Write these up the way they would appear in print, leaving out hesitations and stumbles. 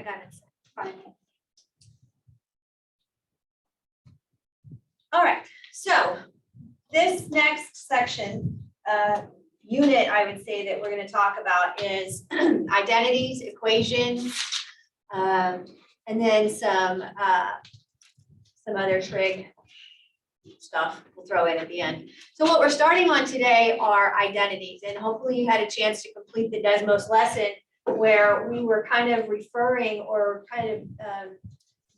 got it in front of me. All right, so this next section, unit, I would say that we're going to talk about is identities, equations, and then some other trig stuff we'll throw in at the end. So what we're starting on today are identities, and hopefully you had a chance to complete the Desmos lesson where we were kind of referring or kind of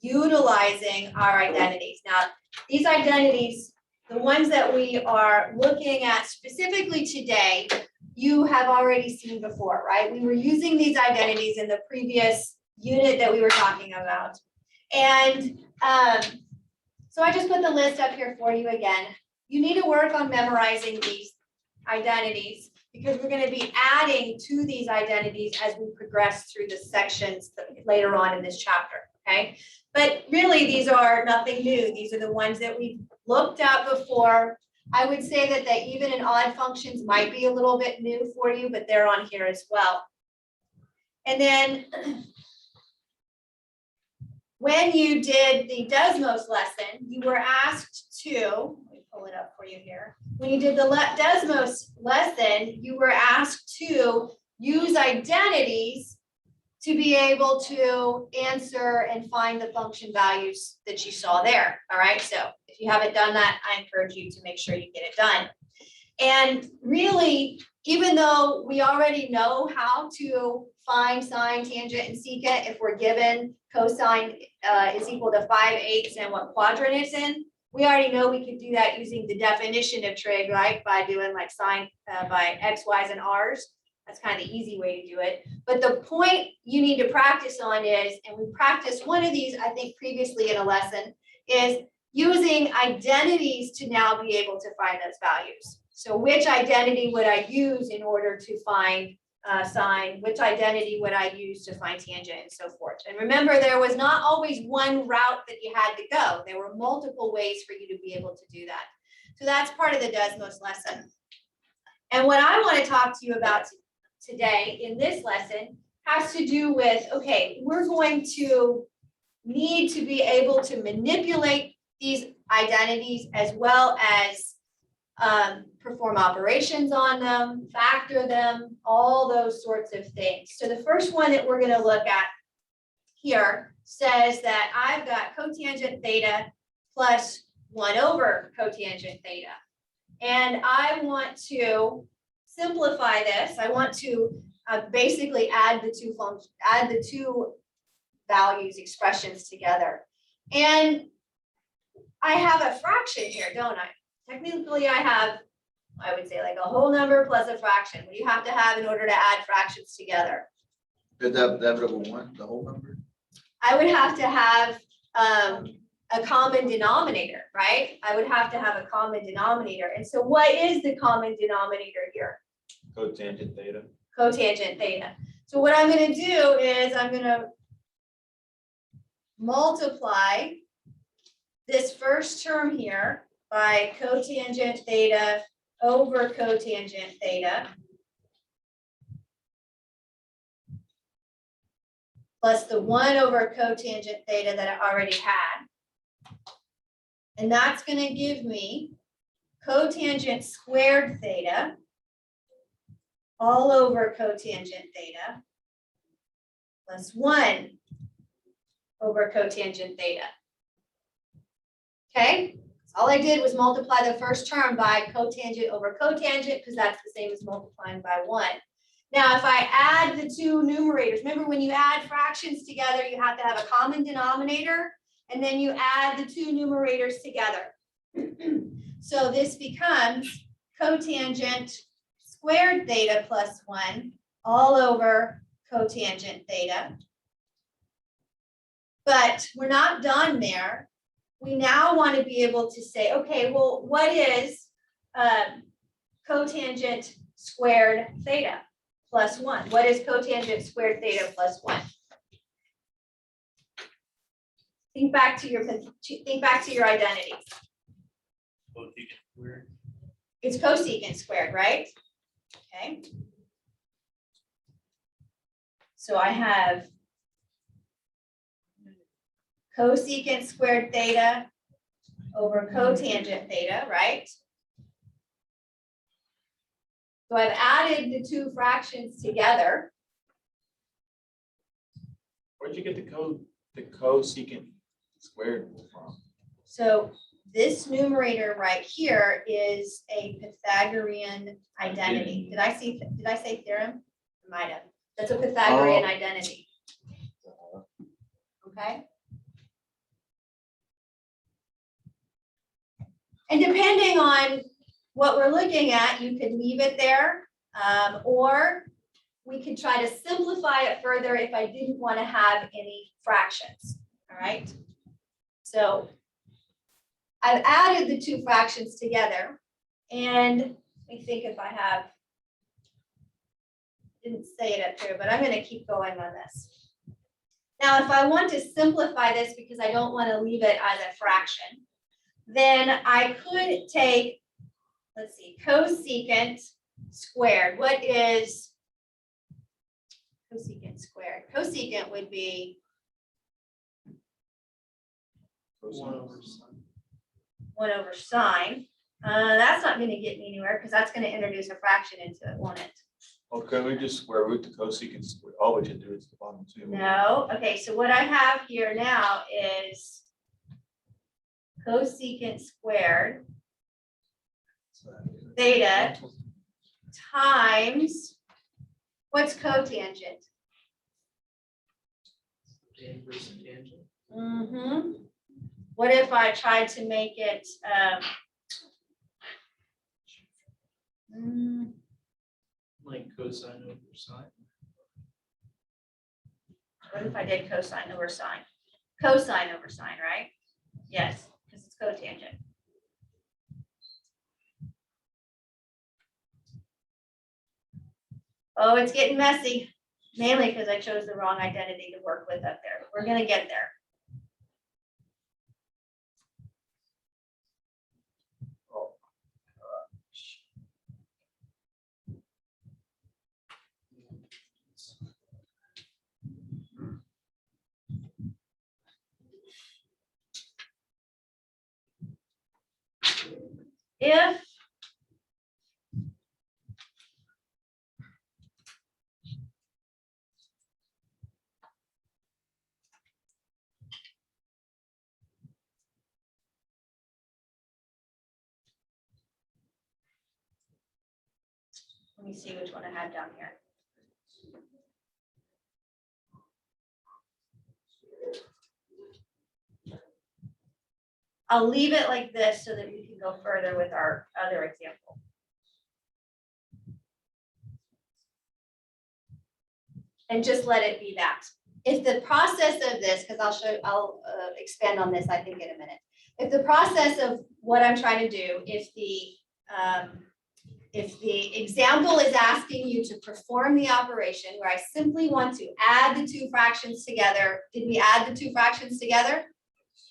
utilizing our identities. Now, these identities, the ones that we are looking at specifically today, you have already seen before, right? We were using these identities in the previous unit that we were talking about. And so I just put the list up here for you again. You need to work on memorizing these identities because we're going to be adding to these identities as we progress through the sections later on in this chapter, okay? But really, these are nothing new. These are the ones that we've looked at before. I would say that even in odd functions might be a little bit new for you, but they're on here as well. And then when you did the Desmos lesson, you were asked to, let me pull it up for you here. When you did the Desmos lesson, you were asked to use identities to be able to answer and find the function values that you saw there. All right, so if you haven't done that, I encourage you to make sure you get it done. And really, even though we already know how to find sine, tangent, and secant if we're given cosine is equal to 5/8 and what quadrant it's in, we already know we could do that using the definition of trig, right? By doing like sine by x, y's, and r's. That's kind of the easy way to do it. But the point you need to practice on is, and we practiced one of these, I think, previously in a lesson, is using identities to now be able to find those values. So which identity would I use in order to find sine? Which identity would I use to find tangent, and so forth? And remember, there was not always one route that you had to go. There were multiple ways for you to be able to do that. So that's part of the Desmos lesson. And what I want to talk to you about today in this lesson has to do with, okay, we're going to need to be able to manipulate these identities as well as perform operations on them, factor them, all those sorts of things. So the first one that we're going to look at here says that I've got cotangent theta plus 1 over cotangent theta. And I want to simplify this. I want to basically add the two values, expressions together. And I have a fraction here, don't I? Technically, I have, I would say, like a whole number plus a fraction. What do you have to have in order to add fractions together? The inevitable one, the whole number? I would have to have a common denominator, right? I would have to have a common denominator. And so what is the common denominator here? Cotangent theta. Cotangent theta. So what I'm going to do is I'm going to multiply this first term here by cotangent theta over cotangent theta plus the 1 over cotangent theta that I already had. And that's going to give me cotangent squared theta all over cotangent theta plus 1 over cotangent theta. Okay, so all I did was multiply the first term by cotangent over cotangent because that's the same as multiplying by 1. Now, if I add the two numerators, remember when you add fractions together, you have to have a common denominator, and then you add the two numerators together. So this becomes cotangent squared theta plus 1 all over cotangent theta. But we're not done there. We now want to be able to say, okay, well, what is cotangent squared theta plus 1? What is cotangent squared theta plus 1? Think back to your identities. Cotangent squared. It's cosecant squared, right? Okay. So I have cosecant squared theta over cotangent theta, right? So I've added the two fractions together. Where'd you get the cosecant squared from? So this numerator right here is a Pythagorean identity. Did I say theorem? I might have. That's a Pythagorean identity. Okay. And depending on what we're looking at, you could leave it there, or we could try to simplify it further if I didn't want to have any fractions. All right. So I've added the two fractions together, and let me think if I have, didn't say it up here, but I'm going to keep going on this. Now, if I want to simplify this because I don't want to leave it as a fraction, then I could take, let's see, cosecant squared. What is cosecant squared? Cosecant would be 1 over sine. That's not going to get me anywhere because that's going to introduce a fraction into it, won't it? Okay, we just square root the cosecant square. All we should do is the bottom two. No. Okay, so what I have here now is cosecant squared theta times, what's cotangent? Mm-hmm. What if I tried to make it, Like cosine over sine. what if I did cosine over sine? Cosine over sine, right? Yes, because it's cotangent. Oh, it's getting messy, mainly because I chose the wrong identity to work with up there. We're gonna get there. If let me see which one I had down here. I'll leave it like this so that we can go further with our other example. And just let it be that. If the process of this, because I'll expand on this, I think, in a minute. If the process of what I'm trying to do, if the example is asking you to perform the operation where I simply want to add the two fractions together, did we add the two fractions together?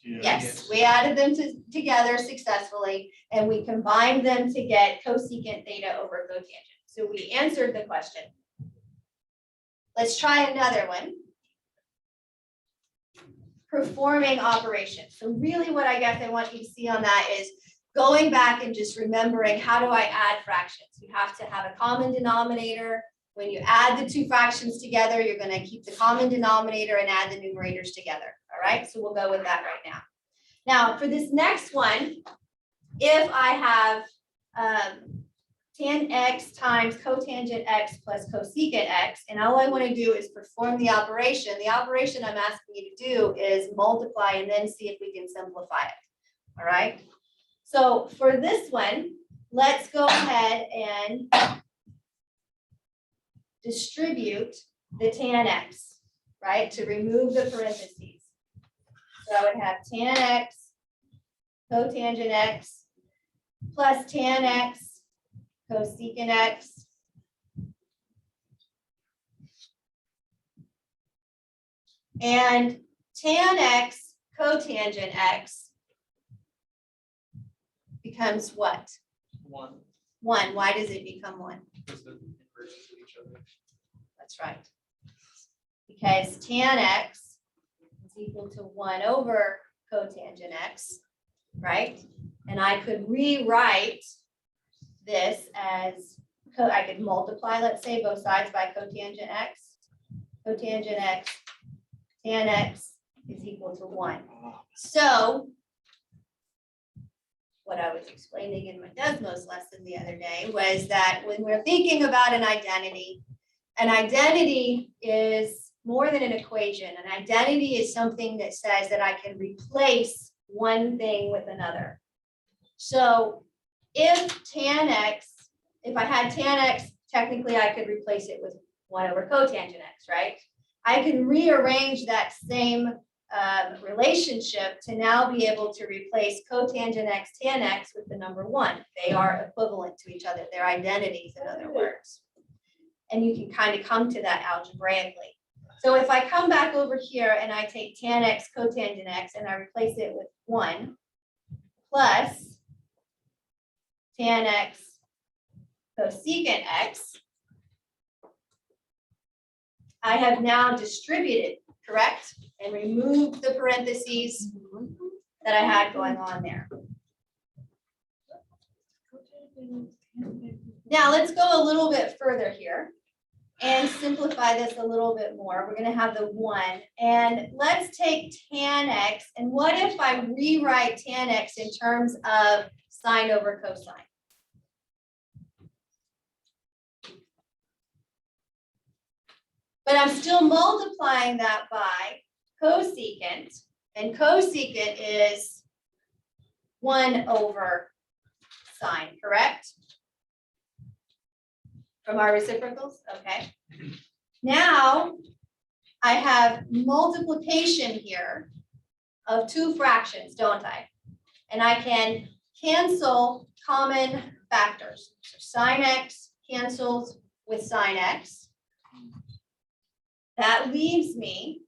Yes, we added them together successfully, and we combined them to get cosecant theta over cotangent. So we answered the question. Let's try another one. Performing operations. So really what I guess I want you to see on that is going back and just remembering, how do I add fractions? You have to have a common denominator. When you add the two fractions together, you're going to keep the common denominator and add the numerators together. All right, so we'll go with that right now. Now for this next one, if I have tan x times cotangent x plus cosecant x, and all I want to do is perform the operation I'm asking you to do is multiply and then see if we can simplify it. All right, so for this one, let's go ahead and distribute the tan x, right, to remove the parentheses. So I would have tan x cotangent x plus tan x cosecant x and tan x cotangent x becomes what? 1. 1. Why does it become 1? Because they're inverses of each other. That's right. Because tan x is is equal to 1 over cotangent x, right? And I could rewrite this as, I could multiply, let's say, both sides by cotangent x. Cotangent x, tan x is equal to 1. So what I was explaining in my Desmos lesson the other day was that when we're thinking about an identity is more than an equation. An identity is something that says that I can replace one thing with another. So if I had tan x, technically I could replace it with 1 over cotangent x, right? I can rearrange that same relationship to now be able to replace cotangent x, tan x with the number 1. They are equivalent to each other. They're identities, in other words. And you can kind of come to that algebraically. So if I come back over here and I take tan x, cotangent x, and I replace it with 1 plus tan x, cosecant x, I have now distributed, correct? And removed the parentheses that I had going on there. Now let's go a little bit further here and simplify this a little bit more. We're going to have the 1, and let's take tan x, and what if I rewrite tan x in terms of sine over cosine? But I'm still multiplying that by cosecant, and cosecant is 1 over sine, correct? From our reciprocals, okay. Now I have multiplication here of 2 fractions, don't I? And I can cancel common factors. So sine x cancels with sine x. That leaves me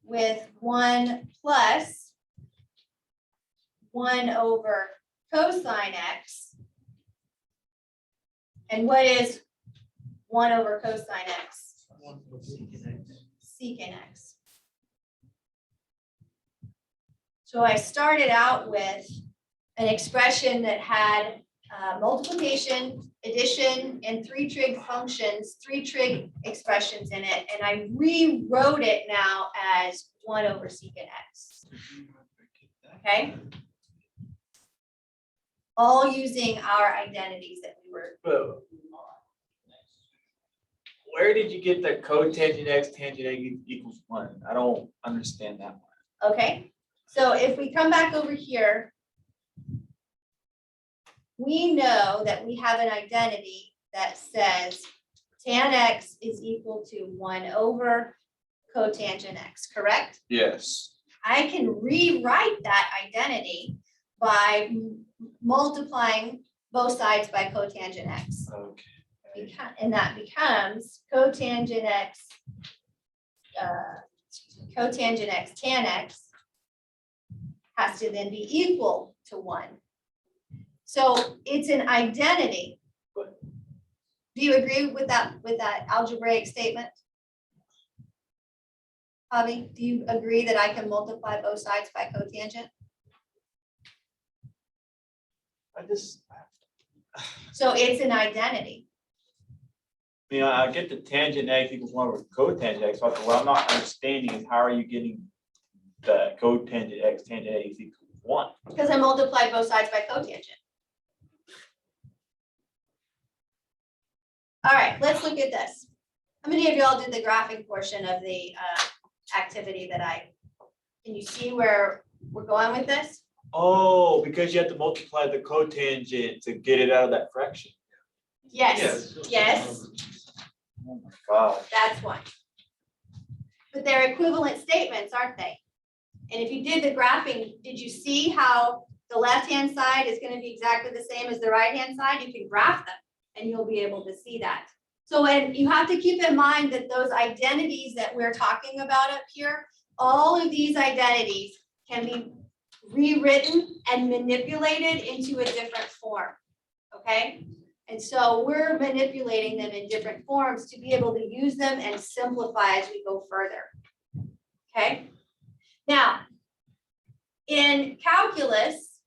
with 1 plus 1 over cosine x. And what is 1 over cosine x? Secant x. So I started out with an expression that had multiplication, addition, and 3 trig functions, 3 trig expressions in it, and I rewrote it now as 1 over secant x. Okay? All using our identities that we were. But where did you get the cotangent x tangent x equals 1? I don't understand that one. Okay, so if we come back over here, we know that we have an identity that says tan x is equal to 1 over cotangent x, correct? Yes. I can rewrite that identity by multiplying both sides by cotangent x. Okay. And that becomes cotangent x, cotangent x tan x has to then be equal to 1. So it's an identity. Do you agree with that algebraic statement? Javi, do you agree that I can multiply both sides by cotangent? So it's an identity. I get the tangent x equals 1 over cotangent x, but what I'm not understanding is how are you getting the cotangent x tangent x equals 1? Because I multiplied both sides by cotangent. All right, let's look at this. How many of y'all did the graphing portion of the activity can you see where we're going with this? Oh, because you have to multiply the cotangent to get it out of that fraction. Yes, yes, Oh my gosh. that's one. But they're equivalent statements, aren't they? And if you did the graphing, did you see how the left-hand side is going to be exactly the same as the right-hand side? You can graph them and you'll be able to see that. So when you have to keep in mind that those identities that we're talking about up here, all of these identities can be rewritten and manipulated into a different form, okay? And so we're manipulating them in different forms to be able to use them and simplify as we go further, okay? Now, in calculus,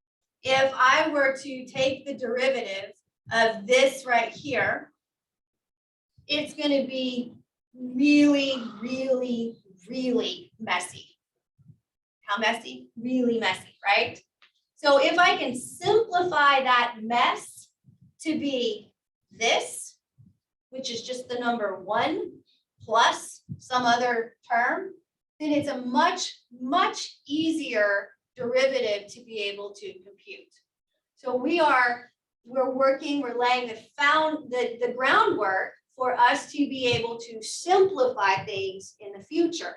if I were to take the derivative of this right here, it's going to be really, really, really messy. How messy? Really messy, right? So if I can simplify that mess to be this, which is just the number 1 plus some other term, then it's a much, much easier derivative to be able to compute. So we're laying the groundwork for us to be able to simplify things in the future.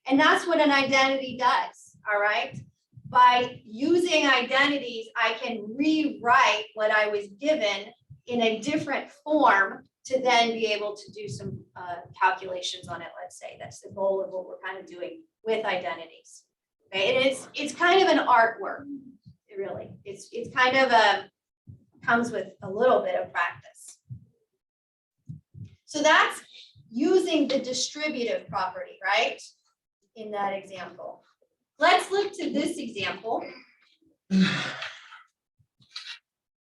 And that's what an identity does, all right? By using identities, I can rewrite what I was given in a different form to then be able to do some calculations on it, let's say. That's the goal of what we're kind of doing with identities. Okay, and it's kind of an artwork, really. It's kind of comes with a little bit of practice. So that's using the distributive property, right? In that example. Let's look to this example.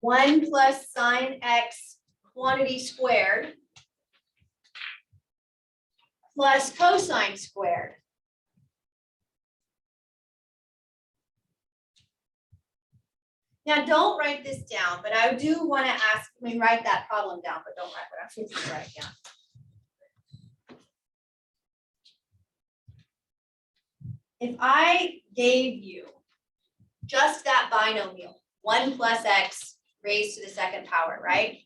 1 plus sine x quantity squared plus cosine squared. Now, don't write this down, but I do want to ask, write that problem down, but don't write what I'm thinking to write down. If I gave you just that binomial, 1 plus x raised to the 2nd power, right?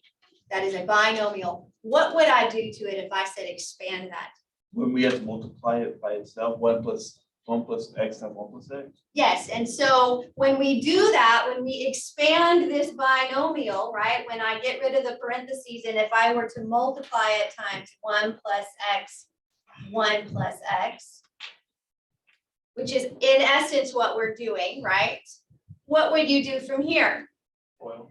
That is a binomial. What would I do to it if I said expand that? When we have to multiply it by itself, 1 plus x times 1 plus x. Yes, and so when we do that, when we expand this binomial, right? When I get rid of the parentheses, and if I were to multiply it times 1 plus x, 1 plus x, which is in essence what we're doing, right? What would you do from here? Foil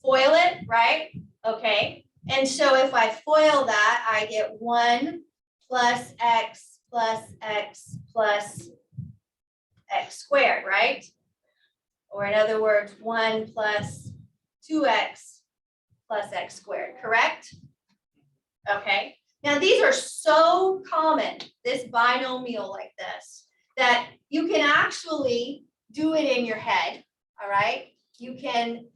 it, right? Okay. And so if I foil that, I get 1 plus x plus x plus x squared, right? Or in other words, 1 plus 2x plus x squared, correct? Okay. Now these are so common, this binomial like this, that you can actually do it in your head, all right? You can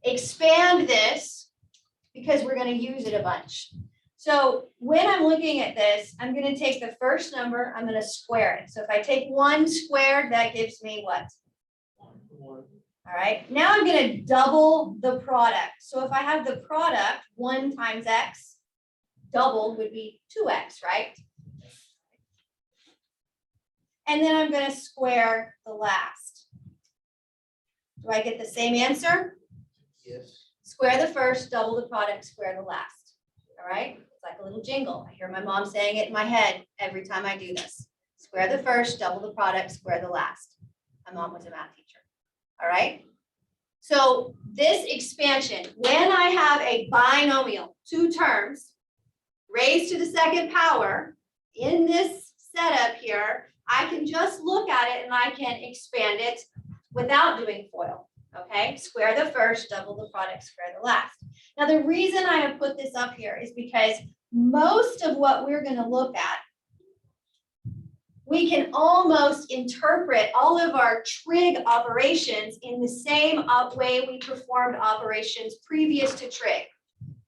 expand this because we're going to use it a bunch. So when I'm looking at this, I'm going to take the first number, I'm going to square it. So if I take 1 squared, that gives me what? 1. All right, now I'm going to double the product. So if I have the product, 1 times x doubled would be 2x, right? And then I'm going to square the last. Do I get the same answer? Yes. Square the first, double the product, square the last. All right, it's like a little jingle. I hear my mom saying it in my head every time I do this. Square the first, double the product, square the last. My mom was a math teacher. All right. So this expansion, when I have a binomial, 2 terms, raised to the 2nd power, in this setup here, I can just look at it and I can expand it without doing FOIL. Okay, square the first, double the product, square the last. Now, the reason I have put this up here is because most of what we're going to look at, we can almost interpret all of our trig operations in the same way we performed operations previous to trig,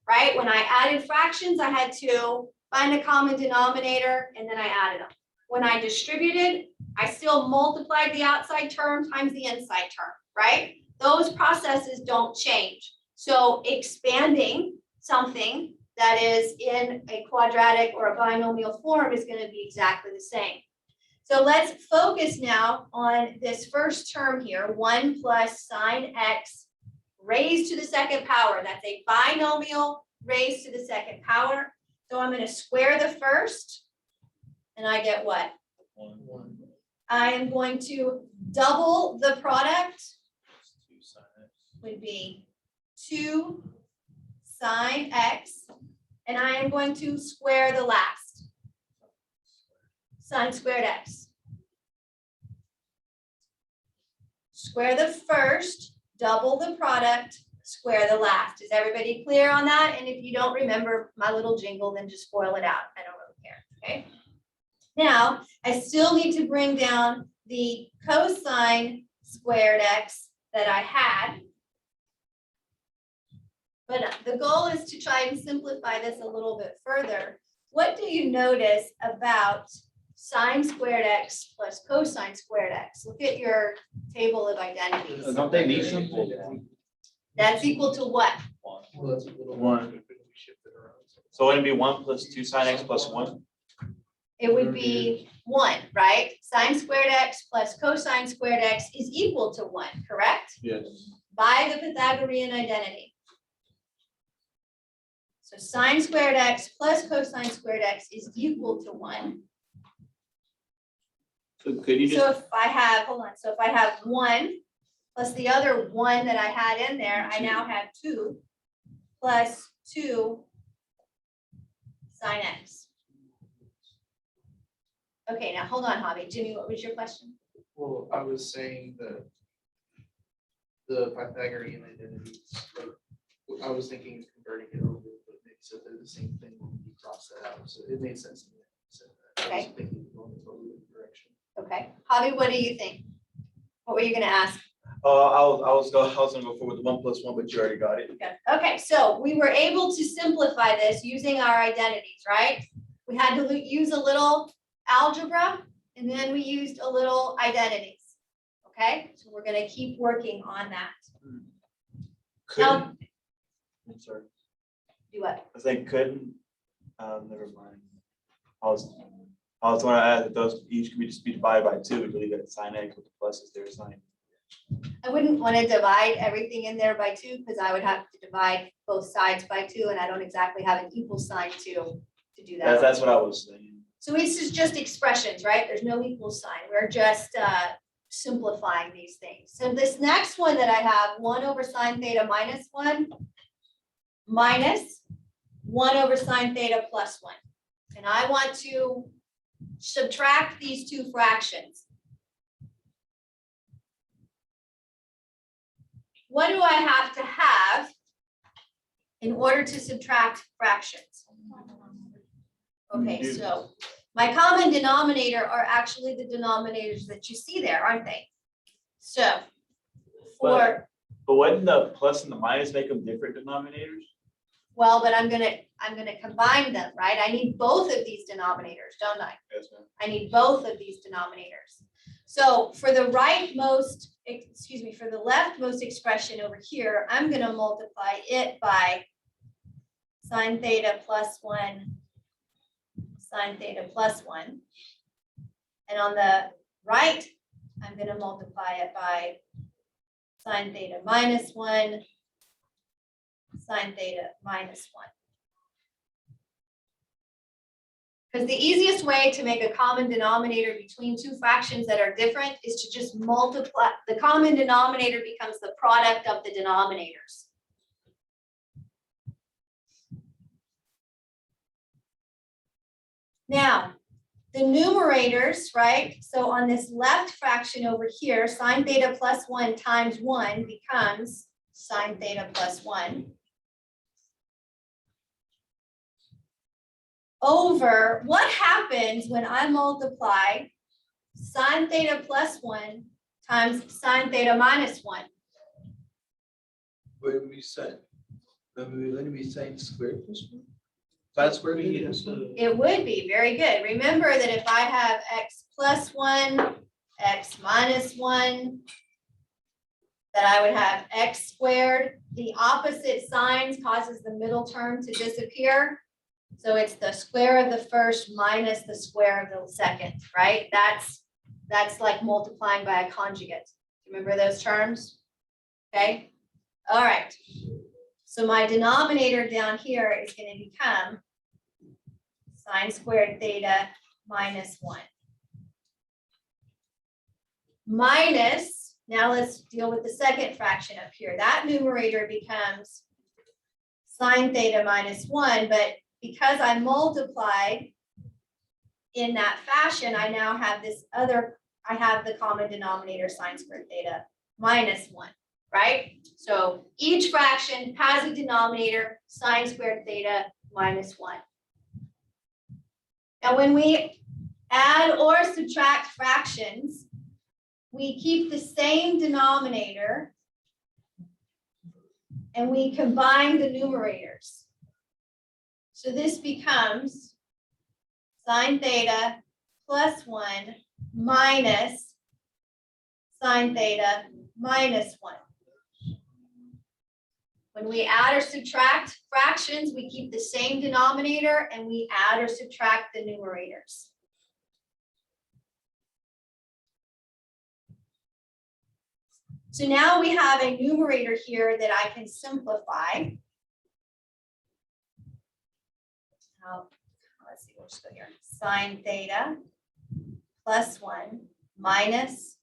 right? When I added fractions, I had to find a common denominator, and then I added them. When I distributed, I still multiplied the outside term times the inside term, right? Those processes don't change. So expanding something that is in a quadratic or a binomial form is going to be exactly the same. So let's focus now on this first term here, 1 plus sine x raised to the 2nd power. That's a binomial raised to the 2nd power. So I'm going to square the first, and I get what? 1. I am going to double the product, would be 2 sine x, and I am going to square the last, sine squared x. square the first, double the product, square the last. Is everybody clear on that? And if you don't remember my little jingle, then just spoil it out. I don't really care, okay? Now, I still need to bring down the cosine squared x that I had. But the goal is to try and simplify this a little bit further. What do you notice about sine squared x plus cosine squared x? Look at your table of identities. Don't they need simple? That's equal to what? Well, that's a little. One. We shift it around. So wouldn't it be 1 plus 2 sine x plus 1? It would be 1, right? Sine squared x plus cosine squared x is equal to 1, correct? Yes. By the Pythagorean identity. So sine squared x plus cosine squared x is equal to 1. So could you So just, if I have, hold on, so if I have 1 plus the other 1 that I had in there, I now have 2 plus 2 sine x. Okay, now hold on, Javi. Jimmy, what was your question? Well, I was saying that the Pythagorean identities, like, I was thinking of converting it over, but Nick said they're the same thing when you cross that out, so it made sense to me. So I was Okay. thinking of going in a totally different direction. Okay, Javi, what do you think? What were you gonna ask? I was gonna go forward with 1 plus 1, but you already got it. Okay, so we were able to simplify this using our identities, right? We had to use a little algebra and then we used a little identities. Okay, so we're gonna keep working on that. Couldn't. I'm sorry. Do what? I think couldn't, never mind. I was gonna add that those each could just be divided by 2, and leave it at sine x with the pluses there, sine. I wouldn't want to divide everything in there by 2 because I would have to divide both sides by 2 and I don't exactly have an equal sign to do that. That's what I was saying. So this is just expressions, right? There's no equal sign. We're just simplifying these things. So this next one that I have, 1 over sine theta minus 1 minus 1 over sine theta plus 1. And I want to subtract these two fractions. What do I have to have in order to subtract fractions? Okay, so my common denominator are actually the denominators that you see there, aren't they? So for, But wouldn't the plus and the minus make them different denominators? well, but I'm gonna combine them, right? I need both of these denominators, don't I? Yes, ma'am. I need both of these denominators. So for the for the leftmost expression over here, I'm gonna multiply it by sine theta plus 1, sine theta plus 1. And on the right, I'm gonna multiply it by sine theta minus 1, sine theta minus 1. Because the easiest way to make a common denominator between two fractions that are different is to just multiply. The common denominator becomes the product of the denominators. Now, the numerators, right? So on this left fraction over here, sine theta plus 1 times 1 becomes sine theta plus 1. Over what happens when I multiply sine theta plus 1 times sine theta minus 1? What did we say? Let me say square plus 1? Sine squared theta plus 1? It would be very good. Remember that if I have x plus 1, x minus 1, that I would have x squared. The opposite signs causes the middle term to disappear. So it's the square of the first minus the square of the second, right? That's like multiplying by a conjugate. Remember those terms? Okay, all right. So my denominator down here is going to become sine squared theta minus 1. Minus, now let's deal with the second fraction up here. That numerator becomes sine theta minus 1, but because I multiplied in that fashion, I now have this other, I have the common denominator sine squared theta minus 1, right? So each fraction has a denominator, sine squared theta minus 1. Now, when we add or subtract fractions, we keep the same denominator and we combine the numerators. So this becomes sine theta plus 1 minus sine theta minus 1. When we add or subtract fractions, we keep the same denominator and we add or subtract the numerators. So now we have a numerator here that I can simplify. Now, let's see, we'll just go here. Sine theta plus 1 minus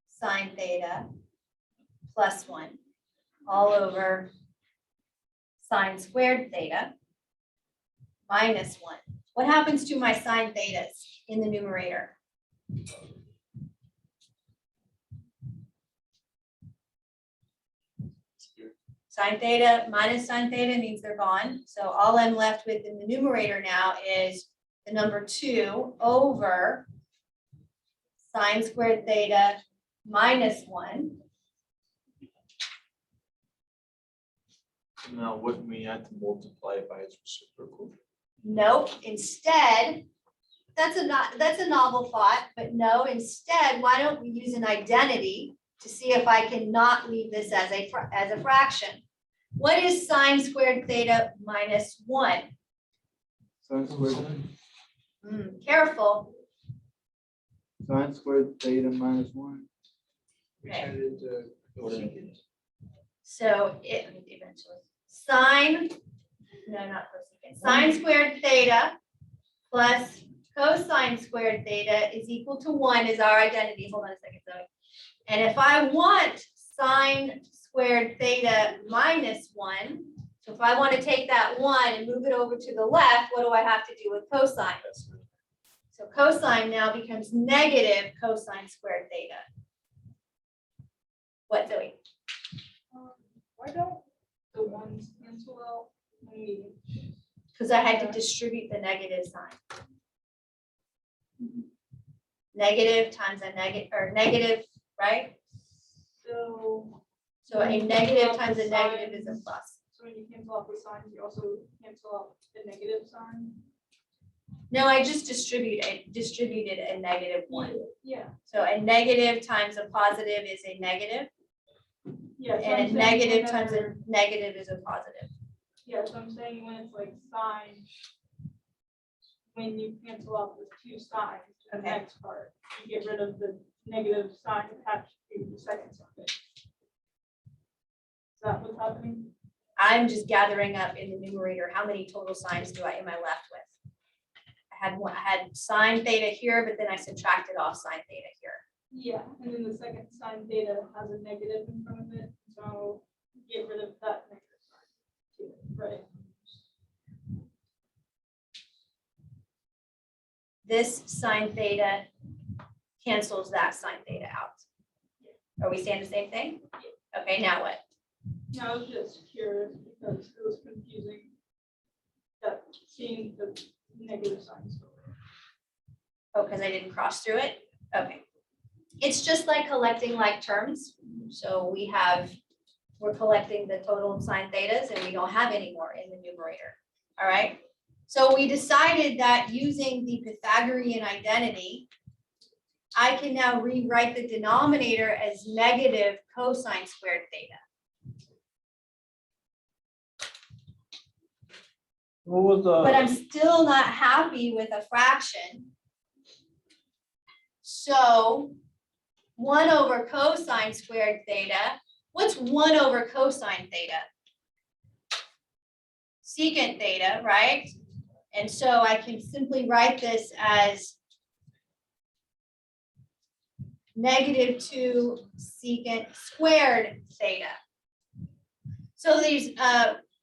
sine theta plus 1 all over sine squared theta minus 1. What happens to my sine thetas in the numerator? Sine theta minus sine theta means they're gone. So all I'm left with in the numerator now is the number 2 over sine squared theta minus 1. Now, wouldn't we have to multiply it by its reciprocal? Nope, instead, that's a novel thought, but no, instead, why don't we use an identity to see if I can not leave this as a fraction? What is sine squared theta minus 1? Sine squared, Careful. sine squared theta minus 1. We Okay. turned it into cosecant. So it eventually sine, no, not cosecant, sine squared theta plus cosine squared theta is equal to 1 is our identity. Hold on a second, Zoe. And if I want sine squared theta minus 1, so if I want to take that 1 and move it over to the left, what do I have to do with cosine? So cosine now becomes negative cosine squared theta. What, Zoe? Why don't the ones cancel out when we, Because I had to distribute the negative sign. Negative times a negative, or negative, right? so, So a negative times a negative is a plus. so when you cancel out the signs, you also cancel out the negative sign? No, I just distributed a negative 1. Yeah, So a negative times a positive is a negative, yeah. so I'm and a saying negative times a whenever- negative is a positive. Yeah, so I'm saying when it's like sign, when you cancel out the 2 signs, the Okay. next part, you get rid of the negative sign attached to the second sign. Is that what's happening? I'm just gathering up in the numerator, how many total signs am I left with? I had sine theta here, but then I subtracted off sine theta here. Yeah, and then the second sign theta has a negative in front of it, so get rid of that negative sign too, right? This sine theta cancels that sine theta out. Are we saying the same thing? Okay, now what? I was just curious because it was confusing that seeing the negative signs. Oh, because I didn't cross through it? Okay. It's just like collecting like terms. So we're collecting the total of sine thetas and we don't have any more in the numerator. All right. So we decided that using the Pythagorean identity, I can now rewrite the denominator as negative cosine squared theta. What was But the, I'm still not happy with a fraction. So 1 over cosine squared theta, what's 1 over cosine theta? Secant theta, right? And so I can simply write this as -2 secant squared theta. So these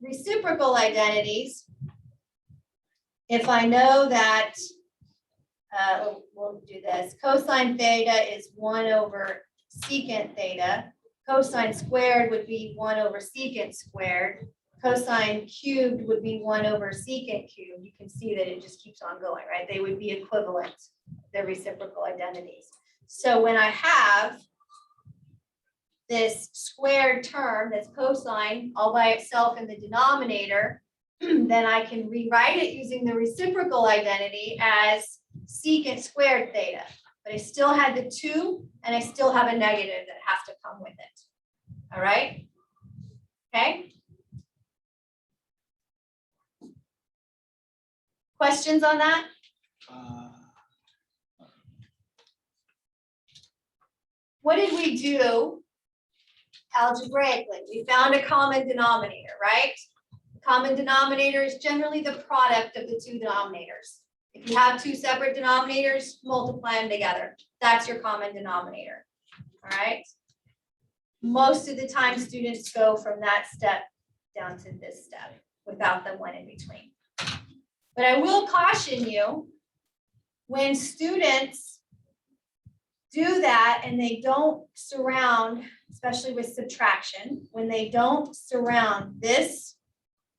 reciprocal identities, if I know that, we'll do this, cosine theta is 1 over secant theta, Cosine squared would be 1 over secant squared. Cosine cubed would be 1 over secant cubed. You can see that it just keeps on going, right? They would be equivalent. They're reciprocal identities. So when I have this squared term that's cosine all by itself in the denominator, then I can rewrite it using the reciprocal identity as secant squared theta. But I still had the 2 and I still have a negative that has to come with it. All right? Okay? Questions on that? What did we do algebraically? We found a common denominator, right? Common denominator is generally the product of the two denominators. If you have two separate denominators, multiply them together. That's your common denominator, all right? Most of the time, students go from that step down to this step without the one in between. But I will caution you, when students do that and they don't surround, especially with subtraction, when they don't surround this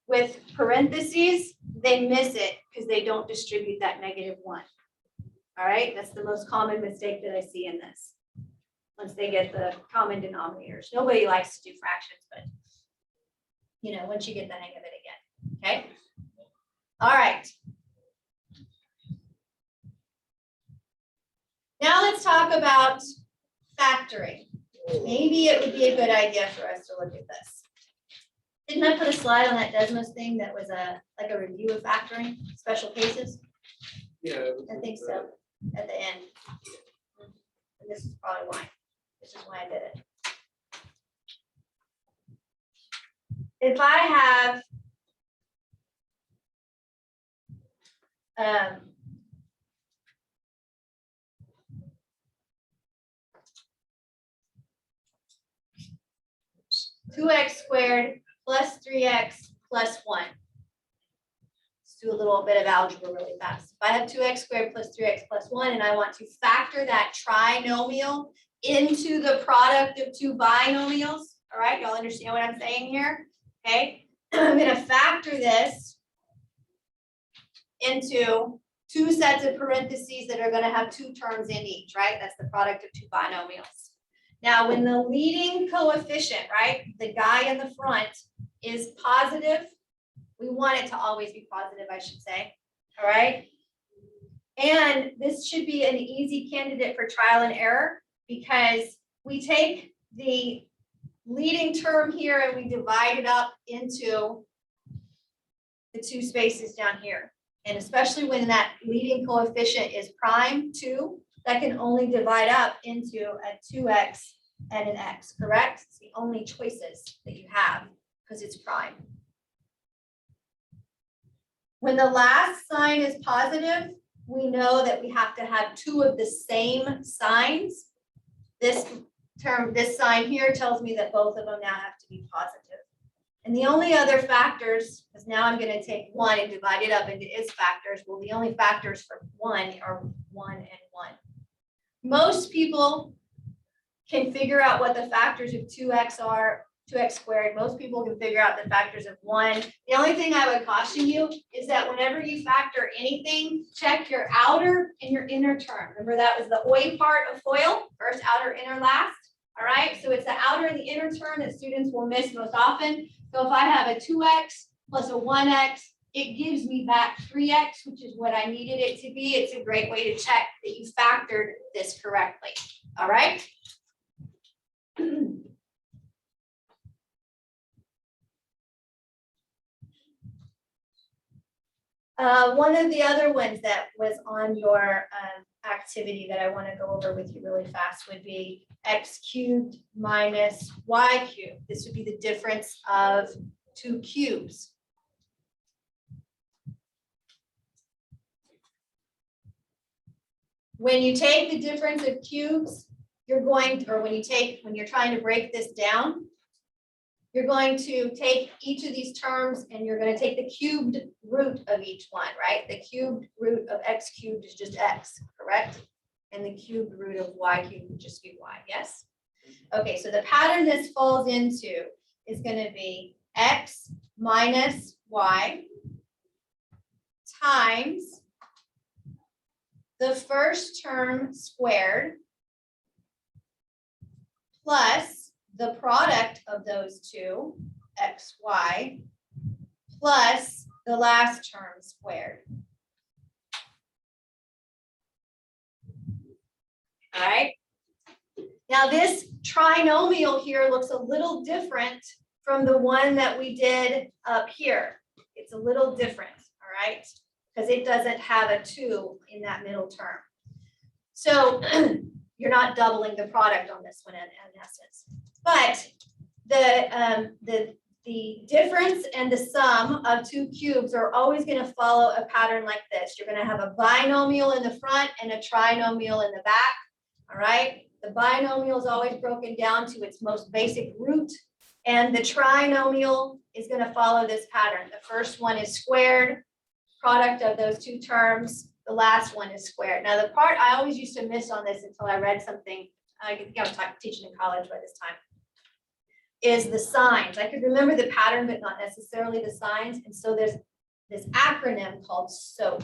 with parentheses, they miss it because they don't distribute that -1. All right, that's the most common mistake that I see in this. Once they get the common denominators, nobody likes to do fractions, but you know, once you get the hang of it again, okay? All right. Now let's talk about factoring. Maybe it would be a good idea for us to look at this. Didn't I put a slide on that Desmos thing that was like a review of factoring, special cases? Yeah. I think so, at the end. And this is probably why. This is why I did it. If I have two x squared plus 3x plus 1. Let's do a little bit of algebra really fast. If I have 2x squared plus 3x plus 1 and I want to factor that trinomial into the product of two binomials, all right, y'all understand what I'm saying here? Okay, I'm going to factor this into two sets of parentheses that are going to have two terms in each, right? That's the product of two binomials. Now, when the leading coefficient, right, the guy in the front is positive, we want it to always be positive, I should say, all right? And this should be an easy candidate for trial and error because we take the leading term here and we divide it up into the two spaces down here. And especially when that leading coefficient is prime 2, that can only divide up into a 2x and an x, correct? It's the only choices that you have because it's prime. When the last sign is positive, we know that we have to have two of the same signs. This term, this sign here tells me that both of them now have to be positive. And the only other factors, because now I'm going to take 1 and divide it up into its factors. Well, the only factors for 1 are 1 and 1. Most people can figure out what the factors of 2x are, 2x squared. Most people can figure out the factors of 1. The only thing I would caution you is that whenever you factor anything, check your outer and your inner term. Remember that was the OI part of FOIL, first, outer, inner, last. All right, so it's the outer and the inner term that students will miss most often. So if I have a 2x plus a 1x, it gives me back 3x, which is what I needed it to be. It's a great way to check that you factored this correctly. All right. One of the other ones that was on your activity that I want to go over with you really fast would be x cubed minus y cubed. This would be the difference of two cubes. When you take the difference of cubes, you're going to, or when you're trying to break this down, you're going to take each of these terms and you're going to take the cubed root of each one, right? The cubed root of x cubed is just x, correct? And the cubed root of y cubed would just be y, yes? Okay, so the pattern this falls into is gonna be x minus y times the first term squared plus the product of those two, x, y, plus the last term squared. All right. Now this trinomial here looks a little different from the one that we did up here. It's a little different, all right? Because it doesn't have a 2 in that middle term. So you're not doubling the product on this one in essence. But the difference and the sum of two cubes are always going to follow a pattern like this. You're going to have a binomial in the front and a trinomial in the back. All right. The binomial is always broken down to its most basic root, and the trinomial is going to follow this pattern. The first one is squared, product of those two terms. The last one is squared. Now, the part I always used to miss on this until I read something, I was teaching in college by this time, is the signs. I could remember the pattern, but not necessarily the signs. And so there's this acronym called SOAP.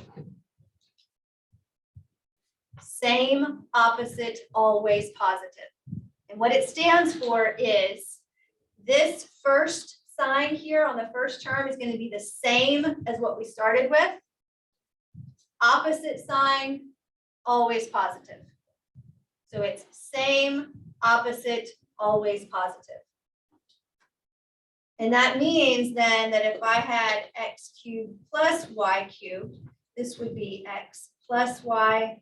Same, opposite, always positive. And what it stands for is this first sign here on the first term is going to be the same as what we started with. Opposite sign, always positive. So it's same, opposite, always positive. And that means then that if I had x cubed plus y cubed, this would be x plus y,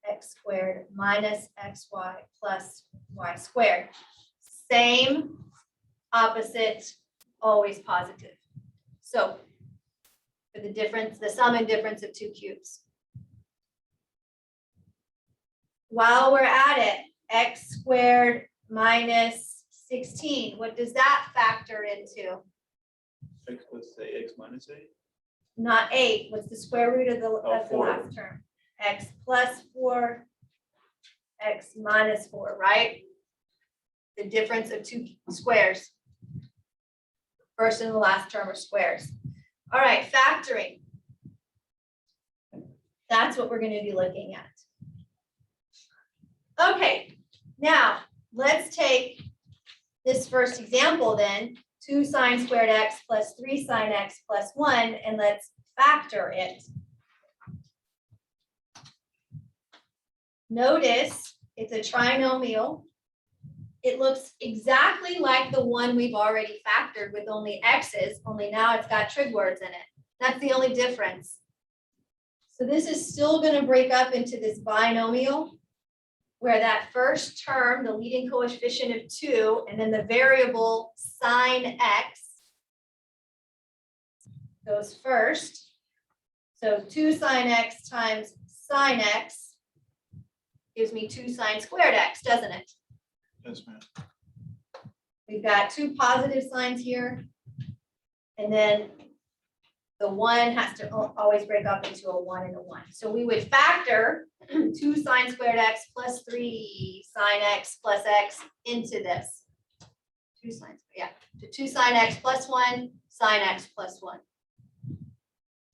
x squared minus xy plus y squared. Same, opposite, always positive. So for the difference, the sum and difference of two cubes. While we're at it, x squared minus 16, what does that factor into? X plus a, x minus a. Not 8, what's the square root of the 4. last term? X plus 4, x minus 4, right? The difference of two squares. First and the last term are squares. All right, factoring. That's what we're going to be looking at. Okay, now let's take this first example then, 2 sine squared x plus 3 sine x plus 1, and let's factor it. Notice it's a trinomial. It looks exactly like the one we've already factored with only x's, only now it's got trig words in it. That's the only difference. So this is still going to break up into this binomial, where that first term, the leading coefficient of 2, and then the variable sine x goes first. So 2 sine x times sine x gives me 2 sine squared x, doesn't it? Yes, ma'am. We've got 2 positive signs here. And then the 1 has to always break up into a 1 and a 1. So we would factor 2 sine squared x plus 3 sine x plus x into this. 2 sine, yeah, to 2 sine x plus 1, sine x plus 1.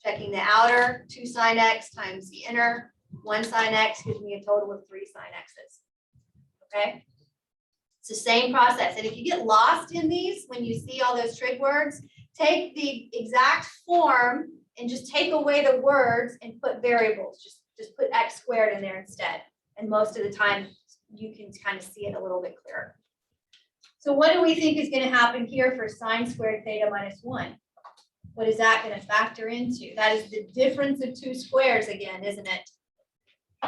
Checking the outer, 2 sine x times the inner, 1 sine x gives me a total of 3 sine x's. Okay? It's the same process. And if you get lost in these, when you see all those trig words, take the exact form and just take away the words and put variables. Just put x squared in there instead. And most of the time, you can kind of see it a little bit clearer. So what do we think is going to happen here for sine squared theta minus 1? What is that going to factor into? That is the difference of 2 squares again, isn't it?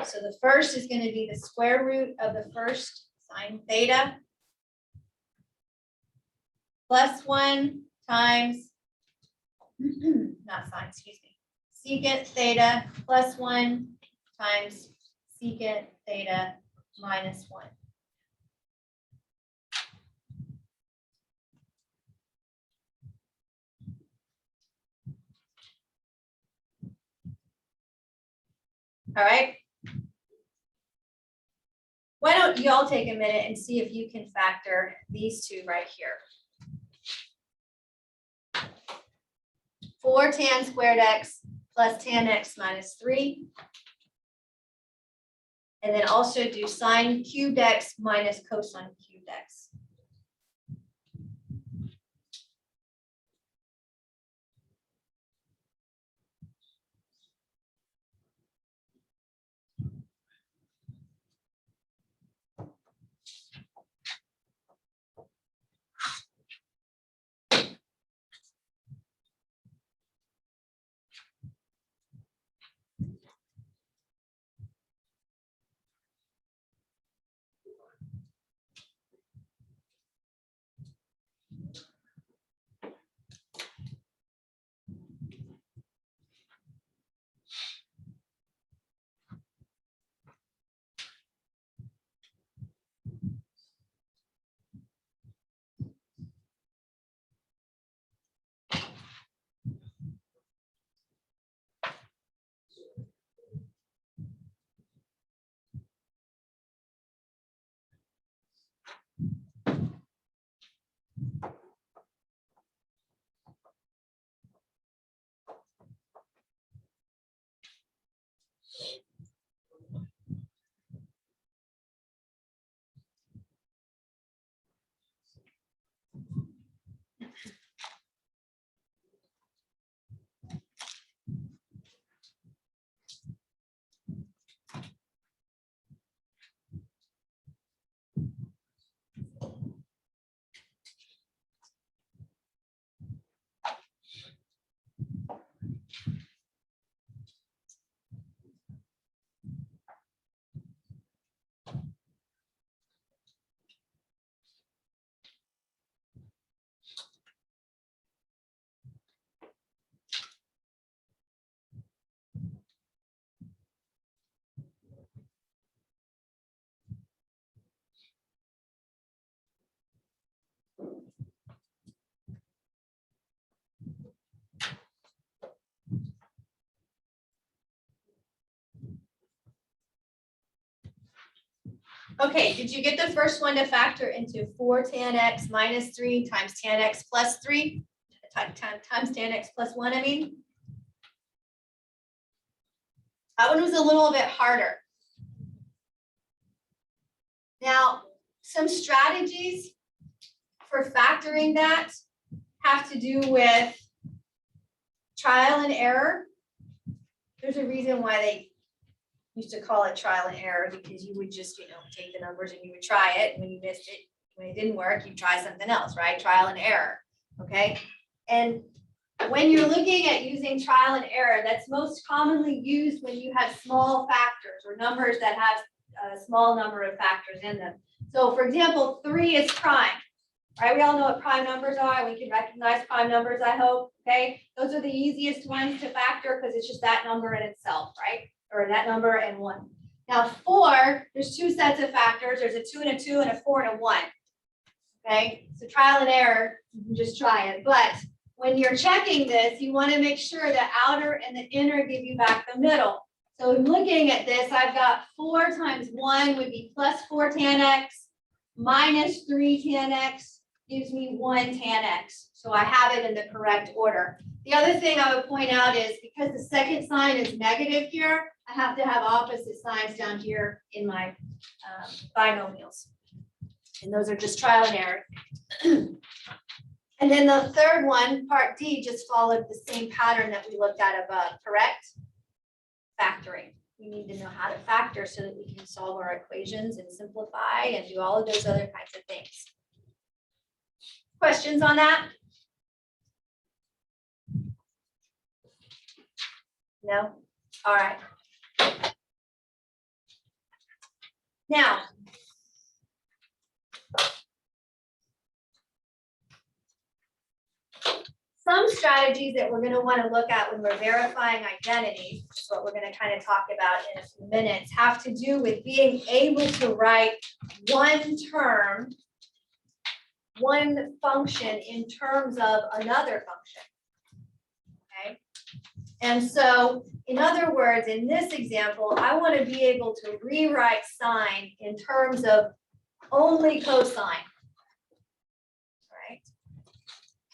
So the first is going to be the square root of the first sine theta plus 1 times, not sine, excuse me, secant theta plus 1 times secant theta minus 1. All right. Why don't you all take a minute and see if you can factor these two right here. 4 tan squared x plus tan x minus 3. And then also do sine cubed x minus cosine cubed x. Okay, did you get the first one to factor into 4 tan x minus 3 times tan x plus 3? Times tan x plus 1, I mean? That one was a little bit harder. Now, some strategies for factoring that have to do with trial and error. There's a reason why they used to call it trial and error, because you would just, take the numbers and you would try it. When you missed it, when it didn't work, you try something else, right? Trial and error, okay? And when you're looking at using trial and error, that's most commonly used when you have small factors or numbers that have a small number of factors in them. So for example, 3 is prime, right? We all know what prime numbers are. We can recognize prime numbers, I hope, okay? Those are the easiest ones to factor because it's just that number in itself, right? Or that number and 1. Now 4, there's 2 sets of factors. There's a 2 and a 2 and a 4 and a 1. Okay, so trial and error, you can just try it. But when you're checking this, you want to make sure the outer and the inner give you back the middle. So looking at this, I've got 4 times 1 would be plus 4 tan x minus 3 tan x gives me 1 tan x. So I have it in the correct order. The other thing I would point out is because the second sign is negative here, I have to have opposite signs down here in my binomials. And those are just trial and error. And then the third one, part D, just followed the same pattern that we looked at above, correct? Factoring. We need to know how to factor so that we can solve our equations and simplify and do all of those other kinds of things. Questions on that? No? All right. Now, some strategies that we're going to want to look at when we're verifying identities, which is what we're going to kind of talk about in a few minutes, have to do with being able to write one term, one function in terms of another function. Okay. And so, in other words, in this example, I want to be able to rewrite sine in terms of only cosine. Right?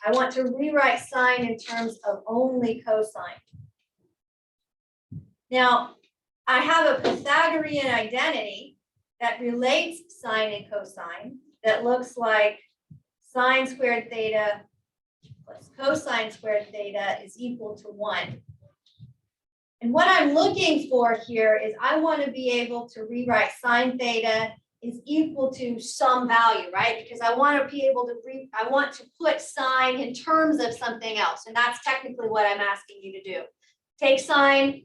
I want to rewrite sine in terms of only cosine. Now, I have a Pythagorean identity that relates sine and cosine that looks like sine squared theta plus cosine squared theta is equal to 1. And what I'm looking for here is I want to be able to rewrite sine theta is equal to some value, right? Because I want to be able to I want to put sine in terms of something else. And that's technically what I'm asking you to do. Take sine,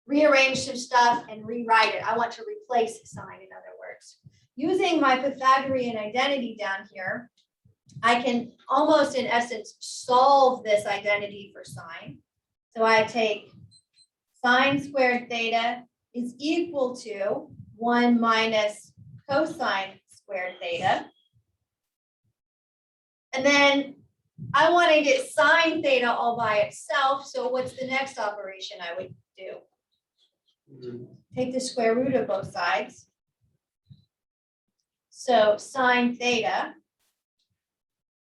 rearrange some stuff, and rewrite it. I want to replace sine, in other words. Using my Pythagorean identity down here, I can almost, in essence, solve this identity for sine. So I take sine squared theta is equal to 1 minus cosine squared theta. And then I want to get sine theta all by itself. So what's the next operation I would do? Take the square root of both sides. So sine theta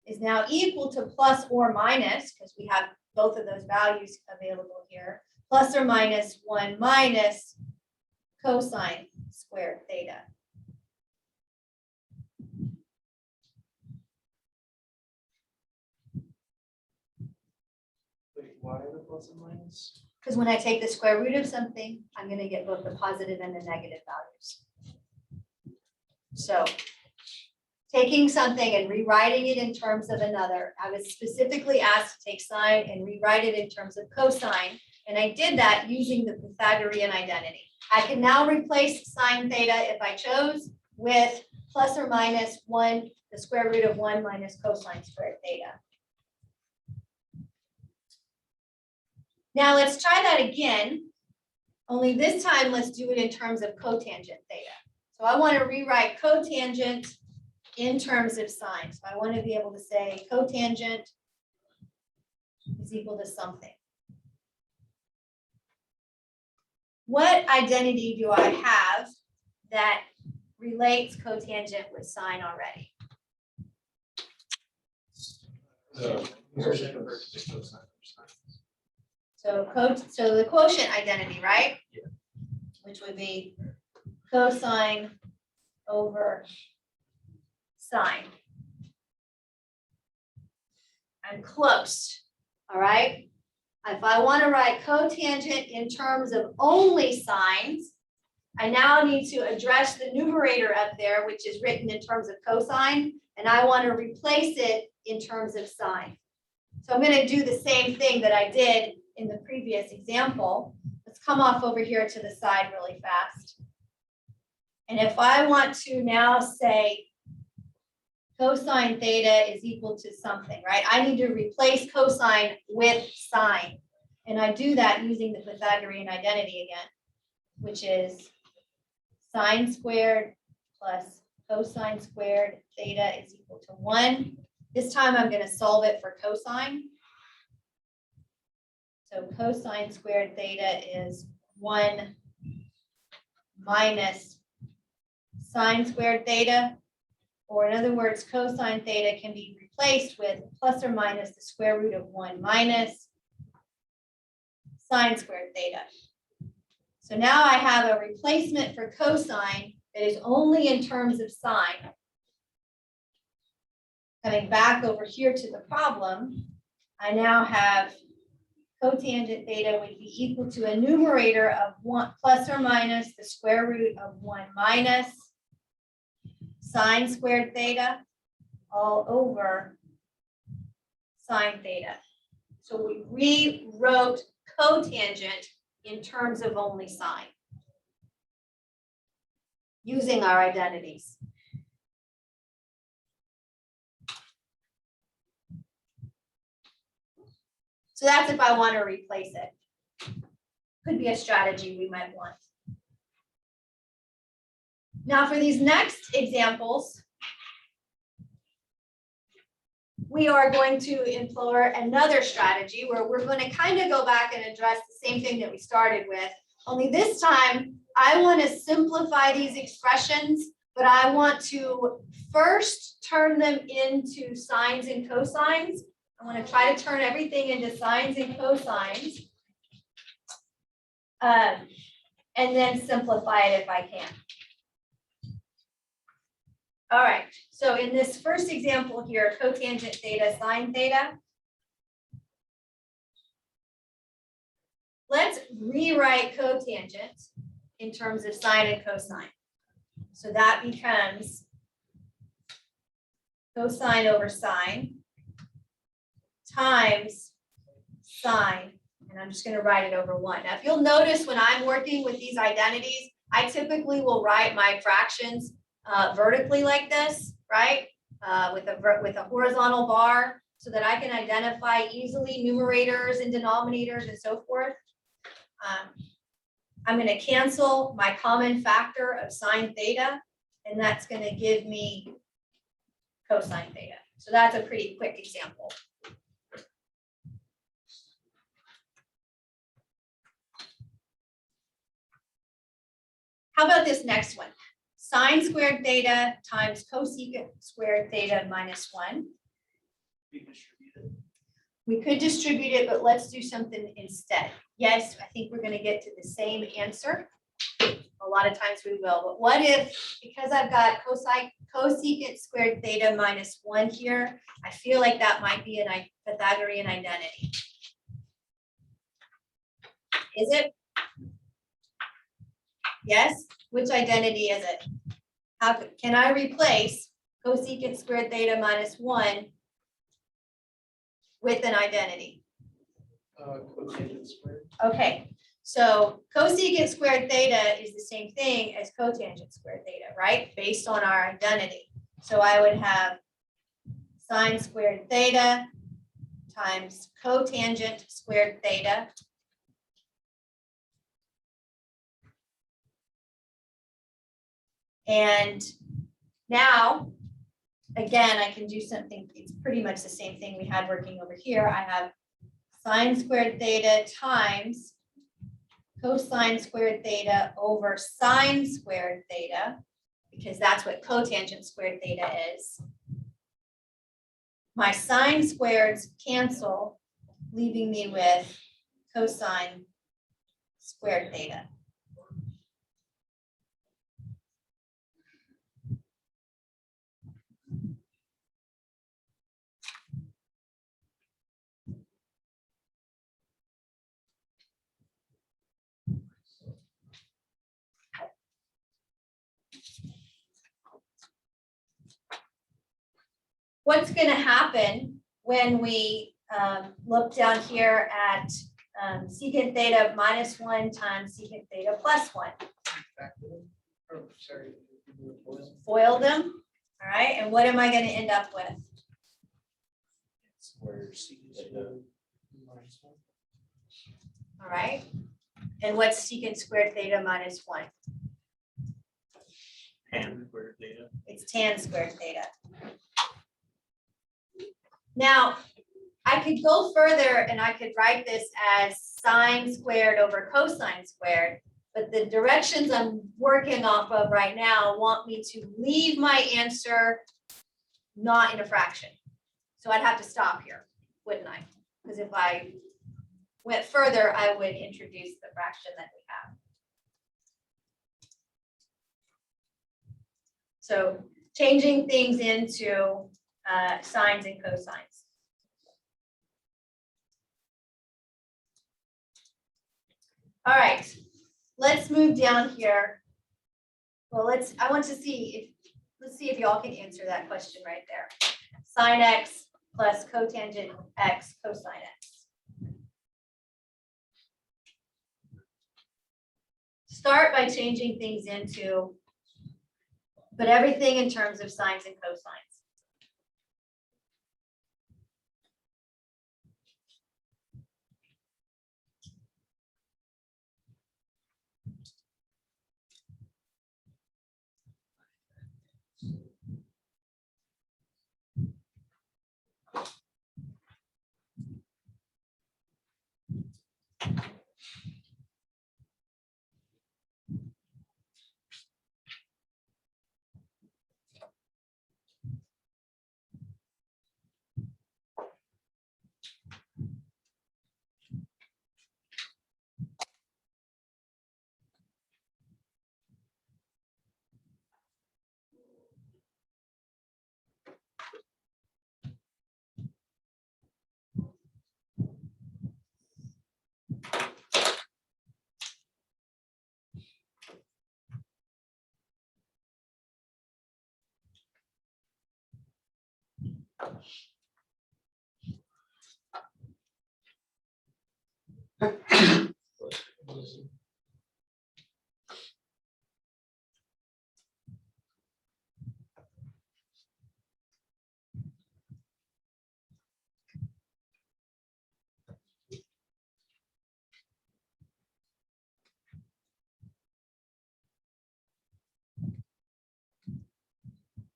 is now equal to plus or minus, because we have both of those values available here, plus or minus 1 minus cosine squared theta. Wait, why the plus and minus? Because when I take the square root of something, I'm going to get both the positive and the negative values. So taking something and rewriting it in terms of another, I was specifically asked to take sine and rewrite it in terms of cosine, and I did that using the Pythagorean identity. I can now replace sine theta if I chose with plus or minus 1, the square root of 1 minus cosine squared theta. Now let's try that again, only this time let's do it in terms of cotangent theta. So I want to rewrite cotangent in terms of sine. So I want to be able to say cotangent is equal to something. What identity do I have that relates cotangent with sine already? So the quotient identity, right? Yeah. Which would be cosine over sine. I'm close, all right? If I want to write cotangent in terms of only sines, I now need to address the numerator up there, which is written in terms of cosine, and I want to replace it in terms of sine. So I'm going to do the same thing that I did in the previous example. Let's come off over here to the side really fast. And if I want to now say cosine theta is equal to something, right? I need to replace cosine with sine. And I do that using the Pythagorean identity again, which is sine squared plus cosine squared theta is equal to 1. This time I'm going to solve it for cosine. So cosine squared theta is 1 minus sine squared theta, or in other words, cosine theta can be replaced with plus or minus the square root of 1 minus sine squared theta. So now I have a replacement for cosine that is only in terms of sine. Coming back over here to the problem, I now have cotangent theta would be equal to a numerator of 1 plus or minus the square root of 1 minus sine squared theta all over sine theta. So we rewrote cotangent in terms of only sine using our identities. So that's if I want to replace it. Could be a strategy we might want. Now for these next examples, we are going to employ another strategy where we're going to kind of go back and address the same thing that we started with. Only this time, I want to simplify these expressions, but I want to first turn them into sines and cosines. I want to try to turn everything into sines and cosines. And then simplify it if I can. All right, so in this first example here, cotangent theta, sine theta. Let's rewrite cotangent in terms of sine and cosine. So that becomes cosine over sine times sine, and I'm just going to write it over 1. Now, if you'll notice when I'm working with these identities, I typically will write my fractions vertically like this, right? With a horizontal bar so that I can identify easily numerators and denominators and so forth. I'm going to cancel my common factor of sine theta, and that's going to give me cosine theta. So that's a pretty quick example. How about this next one? Sine squared theta times cosecant squared theta minus 1. We could distribute it, but let's do something instead. Yes, I think we're going to get to the same answer. A lot of times we will, but what if, because I've got cosecant squared theta minus 1 here, I feel like that might be a Pythagorean identity. Is it? Yes? Which identity is it? How can I replace cosecant squared theta minus 1 with an identity? Cotangent squared. Okay, so cosecant squared theta is the same thing as cotangent squared theta, right? Based on our identity. So I would have sine squared theta times cotangent squared theta. And now, again, I can do something, it's pretty much the same thing we had working over here. I have sine squared theta times cosine squared theta over sine squared theta, because that's what cotangent squared theta is. My sine squareds cancel, leaving me with cosine squared theta. What's going to happen when we look down here at secant theta minus 1 times secant theta plus 1? Oh, sorry. Foil them, all right? And what am I going to end up with? Square secant theta. All right? And what's secant squared theta minus 1? Tan squared theta. It's tan squared theta. Now, I could go further and I could write this as sine squared over cosine squared, but the directions I'm working off of right now want me to leave my answer not in a fraction. So I'd have to stop here, wouldn't I? Because if I went further, I would introduce the fraction that we have. So changing things into sines and cosines. All right, let's move down here. Well, I want to see let's see if y'all can answer that question right there. Sine x plus cotangent x cosine x. Start by changing things into, but everything in terms of sines and cosines.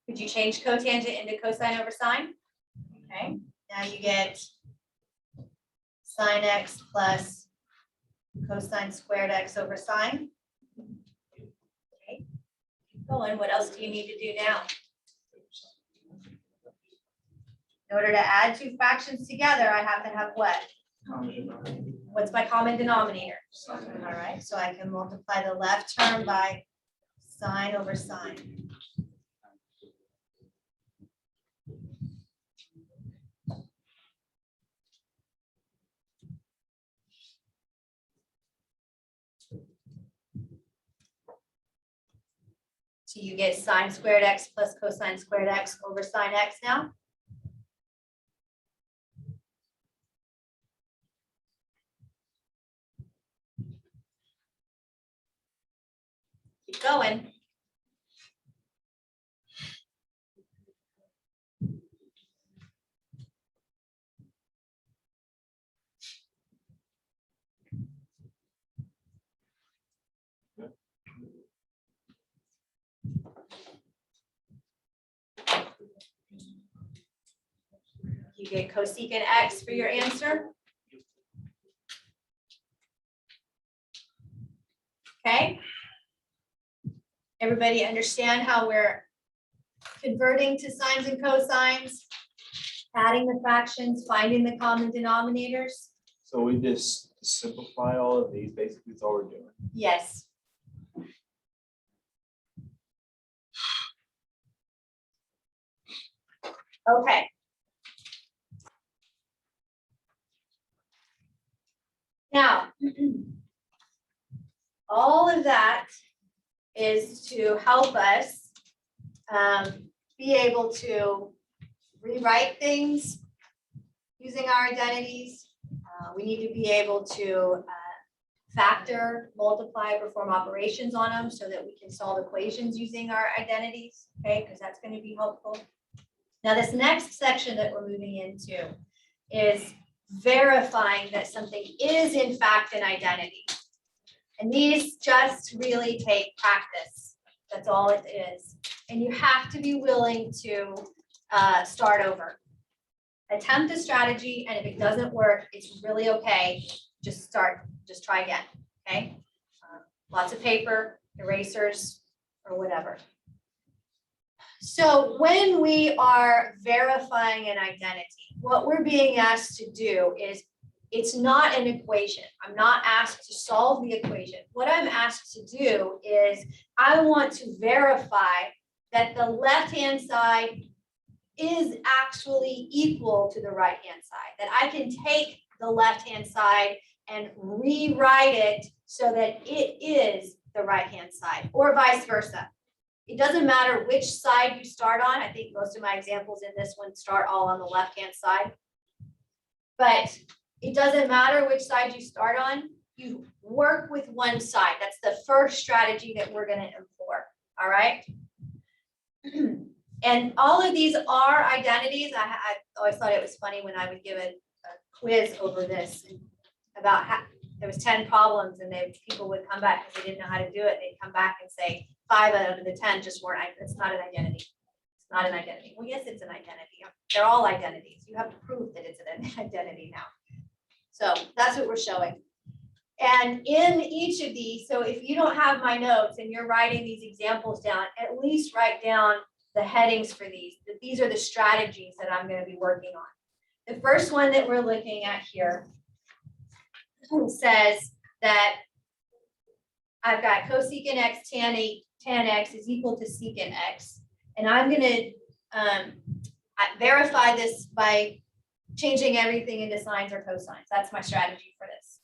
Could you change cotangent into cosine over sine? Okay, now you get sine x plus cosine squared x over sine. Okay, keep going. What else do you need to do now? In order to add two fractions together, I have to have what? What's my common denominator? All right, so I can multiply the left term by sine over sine. So you get sine squared x plus cosine squared x over sine x now. Keep going. You get cosecant x for your answer. Okay. Everybody understand how we're converting to sines and cosines, adding the fractions, finding the common denominators? So we just simplify all of these, basically that's all we're doing. Yes. Okay. Now, all of that is to help us be able to rewrite things using our identities. We need to be able to factor, multiply, perform operations on them so that we can solve equations using our identities, okay, because that's going to be helpful. Now, this next section that we're moving into is verifying that something is in fact an identity. And these just really take practice. That's all it is. And you have to be willing to start over. Attempt a strategy, and if it doesn't work, it's really okay. Just try again, okay? Lots of paper, erasers, or whatever. So when we are verifying an identity, what we're being asked to do is, it's not an equation. I'm not asked to solve the equation. What I'm asked to do is, I want to verify that the left-hand side is actually equal to the right-hand side, that I can take the left-hand side and rewrite it so that it is the right-hand side, or vice versa. It doesn't matter which side you start on. I think most of my examples in this one start all on the left-hand side. But it doesn't matter which side you start on. You work with one side. That's the first strategy that we're going to employ. All right. And all of these are identities. I always thought it was funny when I would give a quiz over this about how there was 10 problems, and people would come back because they didn't know how to do it. They'd come back and say 5 out of the 10 just weren't. It's not an identity. It's not an identity. Well, yes, it's an identity. They're all identities. You have to prove that it's an identity now. So that's what we're showing. And in each of these, so if you don't have my notes and you're writing these examples down, at least write down the headings for these. These are the strategies that I'm going to be working on. The first one that we're looking at here says that I've got cosecant x tan x is equal to secant x. And I'm going to verify this by changing everything into sines or cosines. That's my strategy for this.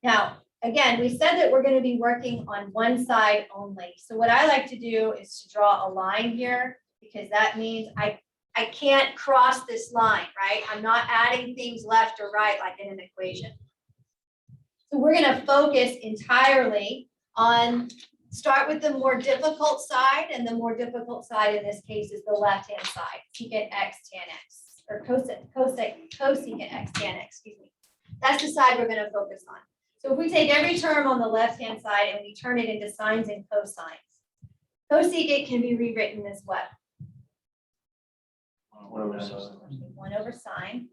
Now, again, we said that we're going to be working on one side only. So what I like to do is to draw a line here, because that means I I can't cross this line, right? I'm not adding things left or right like in an equation. So we're gonna focus entirely on, start with the more difficult side, and the more difficult side in this case is the left-hand side, secant x tan x, or cosecant x tan x, excuse me. That's the side we're gonna focus on. So if we take every term on the left-hand side and we turn it into sines and cosines, cosecant can be rewritten as what? 1 over sine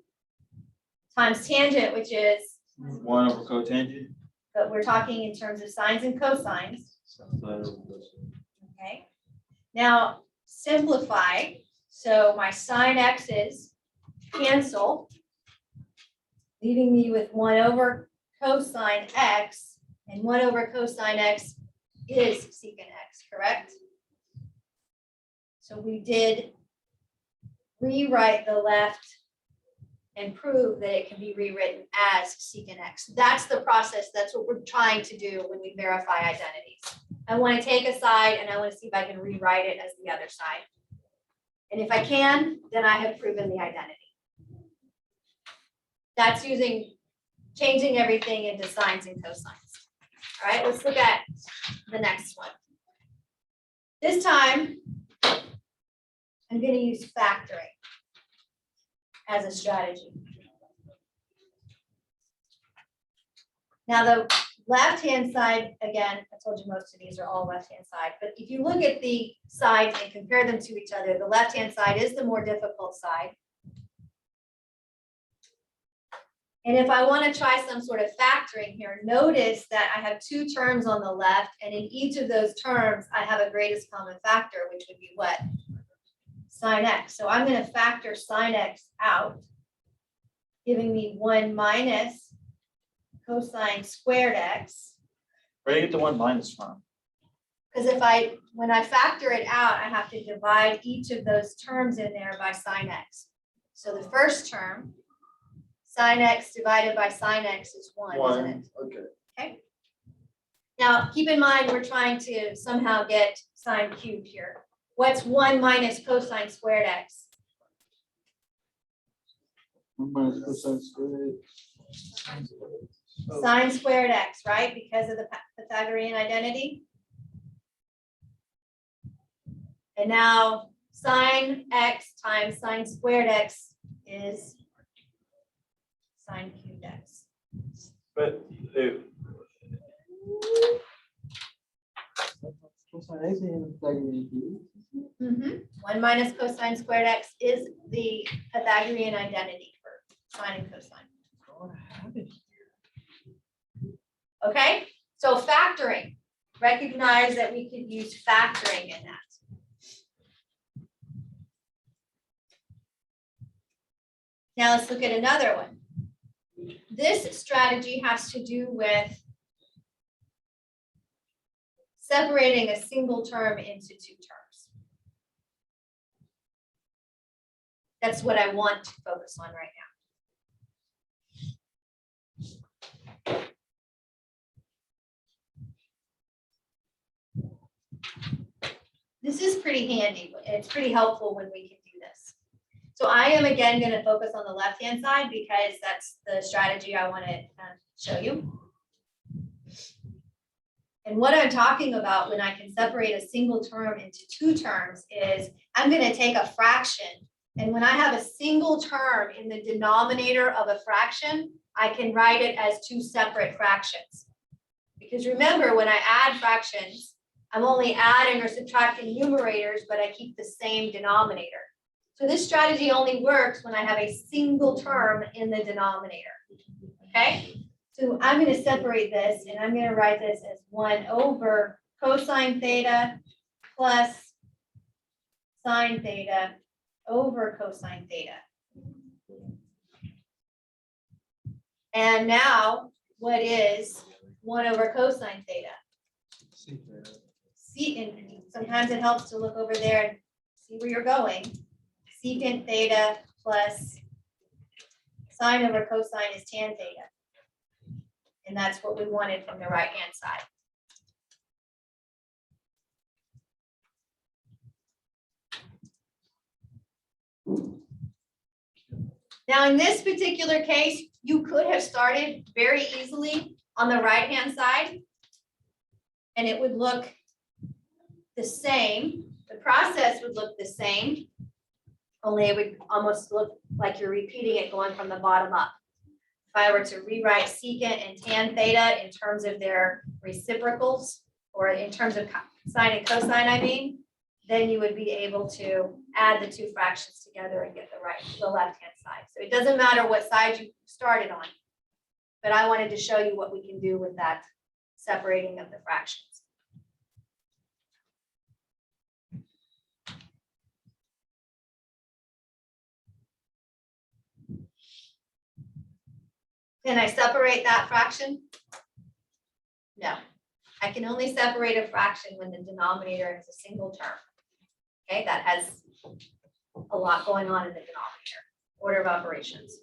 times tangent, which is, 1 over cotangent. but we're talking in terms of sines and cosines, okay? Now, simplify, so my sine x's cancel, leaving me with 1 over cosine x, and 1 over cosine x is secant x, correct? So we did rewrite the left and prove that it can be rewritten as secant x. That's the process. That's what we're trying to do when we verify identities. I want to take a side and I want to see if I can rewrite it as the other side. And if I can, then I have proven the identity. That's changing everything into sines and cosines. All right, let's look at the next one. This time, I'm going to use factoring as a strategy. Now the left-hand side, again, I told you most of these are all left-hand side, but if you look at the sides and compare them to each other, the left-hand side is the more difficult side. And if I want to try some sort of factoring here, notice that I have two terms on the left, and in each of those terms, I have a greatest common factor, which would be what? Sine x. So I'm going to factor sine x out, giving me 1 minus cosine squared x. Where do you get the 1 minus from? Because when I factor it out, I have to divide each of those terms in there by sine x. So the first term, sine x divided by sine x is 1, isn't it? Okay. Okay. Now, keep in mind, we're trying to somehow get sine cubed here. What's 1 minus cosine squared x? 1 minus cosine squared. Sine squared x, right? Because of the Pythagorean identity. And now sine x times sine squared x is sine cubed x. But Cosine x and Pythagorean cube. 1 minus cosine squared x is the Pythagorean identity for sine and cosine. Okay, so factoring. Recognize that we could use factoring in that. Now let's look at another one. This strategy has to do with separating a single term into two terms. That's what I want to focus on right now. This is pretty handy. It's pretty helpful when we can do this. So I am again going to focus on the left-hand side because that's the strategy I want to show you. And what I'm talking about when I can separate a single term into two terms is I'm going to take a fraction. And when I have a single term in the denominator of a fraction, I can write it as two separate fractions. Because remember, when I add fractions, I'm only adding or subtracting numerators, but I keep the same denominator. So this strategy only works when I have a single term in the denominator. Okay? So I'm going to separate this, and I'm going to write this as 1 over cosine theta plus sine theta over cosine theta. And now, what is 1 over cosine theta? See, and sometimes it helps to look over there and see where you're going. Secant theta plus sine over cosine is tan theta. And that's what we wanted from the right-hand side. Now, in this particular case, you could have started very easily on the right-hand side. And it would look the same. The process would look the same. Only it would almost look like you're repeating it going from the bottom up. If I were to rewrite secant and tan theta in terms of their reciprocals, or in terms of sine and cosine, I mean, then you would be able to add the two fractions together and get the left-hand side. So it doesn't matter what side you started on. But I wanted to show you what we can do with that separating of the fractions. Can I separate that fraction? No, I can only separate a fraction when the denominator is a single term. Okay, that has a lot going on in the denominator, order of operations.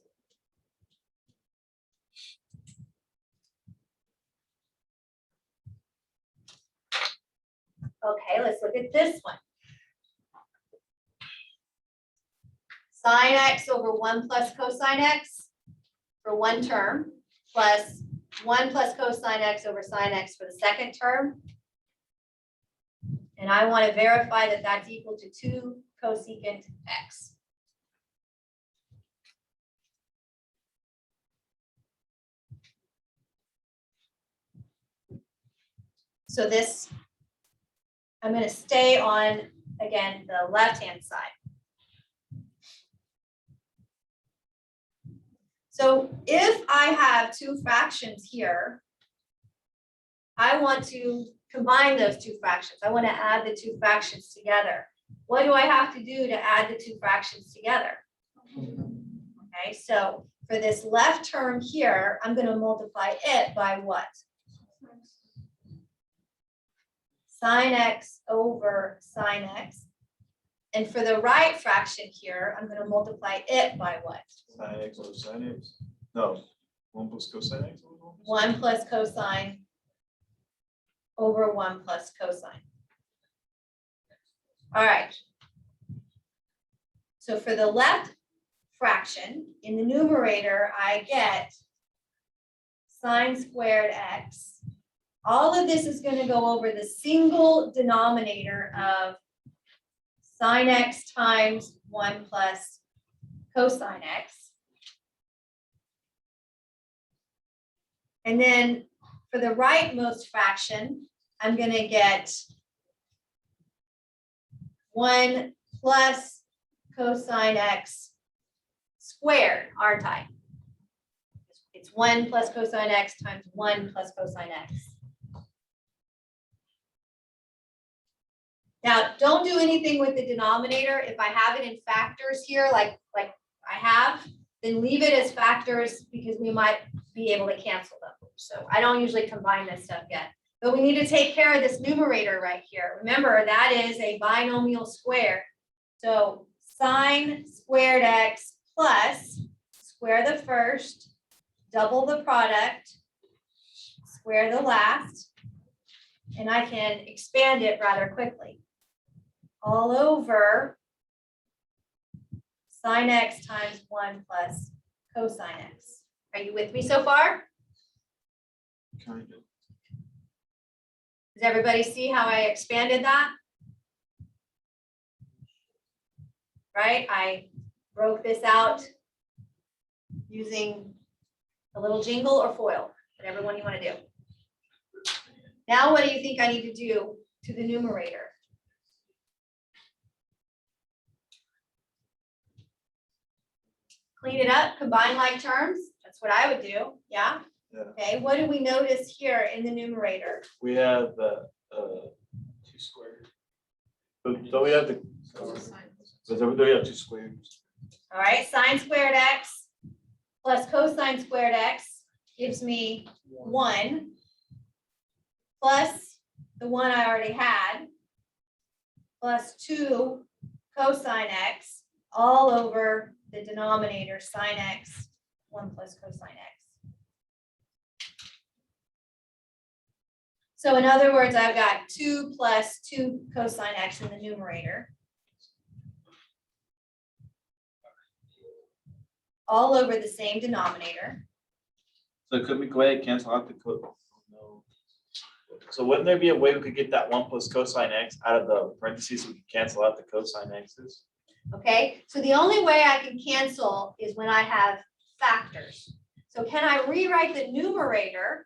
Okay, let's look at this one. Sine x over 1 plus cosine x for one term, plus 1 plus cosine x over sine x for the second term. And I want to verify that that's equal to 2 cosecant x. So this, I'm going to stay on, again, the left-hand side. So if I have two fractions here, I want to combine those two fractions. I want to add the two fractions together. What do I have to do to add the two fractions together? Okay, so for this left term here, I'm going to multiply it by what? Sine x over sine x. And for the right fraction here, I'm going to multiply it by what? Sine x over sine x? No, 1 plus cosine x over 1 plus cosine over 1 plus cosine. All right. So for the left fraction, in the numerator, I get sine squared x. All of this is going to go over the single denominator of sine x times 1 plus cosine x. And then for the rightmost fraction, I'm going to get 1 plus cosine x squared, aren't I? It's 1 plus cosine x times 1 plus cosine x. Now, don't do anything with the denominator. If I have it in factors here, like I have, then leave it as factors because we might be able to cancel them. So I don't usually combine this stuff yet. But we need to take care of this numerator right here. Remember, that is a binomial square. So sine squared x plus square the first, double the product, square the last, and I can expand it rather quickly. All over sine x times 1 plus cosine x. Are you with me so far? Kind of. Does everybody see how I expanded that? Right, I broke this out using a little jingle or foil, whatever one you want to do. Now, what do you think I need to do to the numerator? Clean it up, combine like terms. That's what I would do, yeah? Yeah. Okay, what do we notice here in the numerator? We have 2 squared. So we have the. So we have 2 squares. All right, sine squared x plus cosine squared x gives me 1 plus the 1 I already had plus 2 cosine x all over the denominator sine x 1 plus cosine x. So in other words, I've got 2 plus 2 cosine x in the numerator. all over the same denominator. So could we go ahead and cancel out the no. So wouldn't there be a way we could get that 1 plus cosine x out of the parentheses so we can cancel out the cosine x's? Okay, so the only way I can cancel is when I have factors. So can I rewrite the numerator?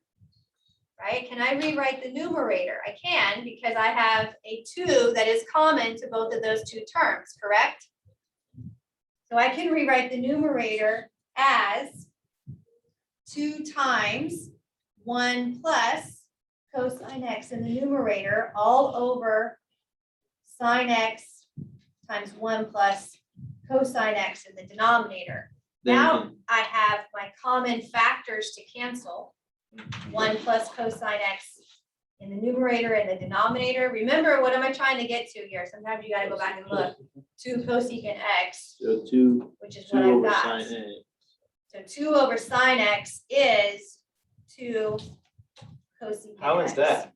Right, can I rewrite the numerator? I can, because I have a 2 that is common to both of those two terms, correct? So I can rewrite the numerator as 2 times 1 plus cosine x in the numerator all over sine x times 1 plus cosine x in the denominator. Now I have my common factors to cancel. 1 plus cosine x in the numerator and the denominator. Remember, what am I trying to get to here? Sometimes you gotta go back and look. 2 cosecant x, So 2 which is what I've over got. sine A. So 2 over sine x is 2 cosecant x. How is that?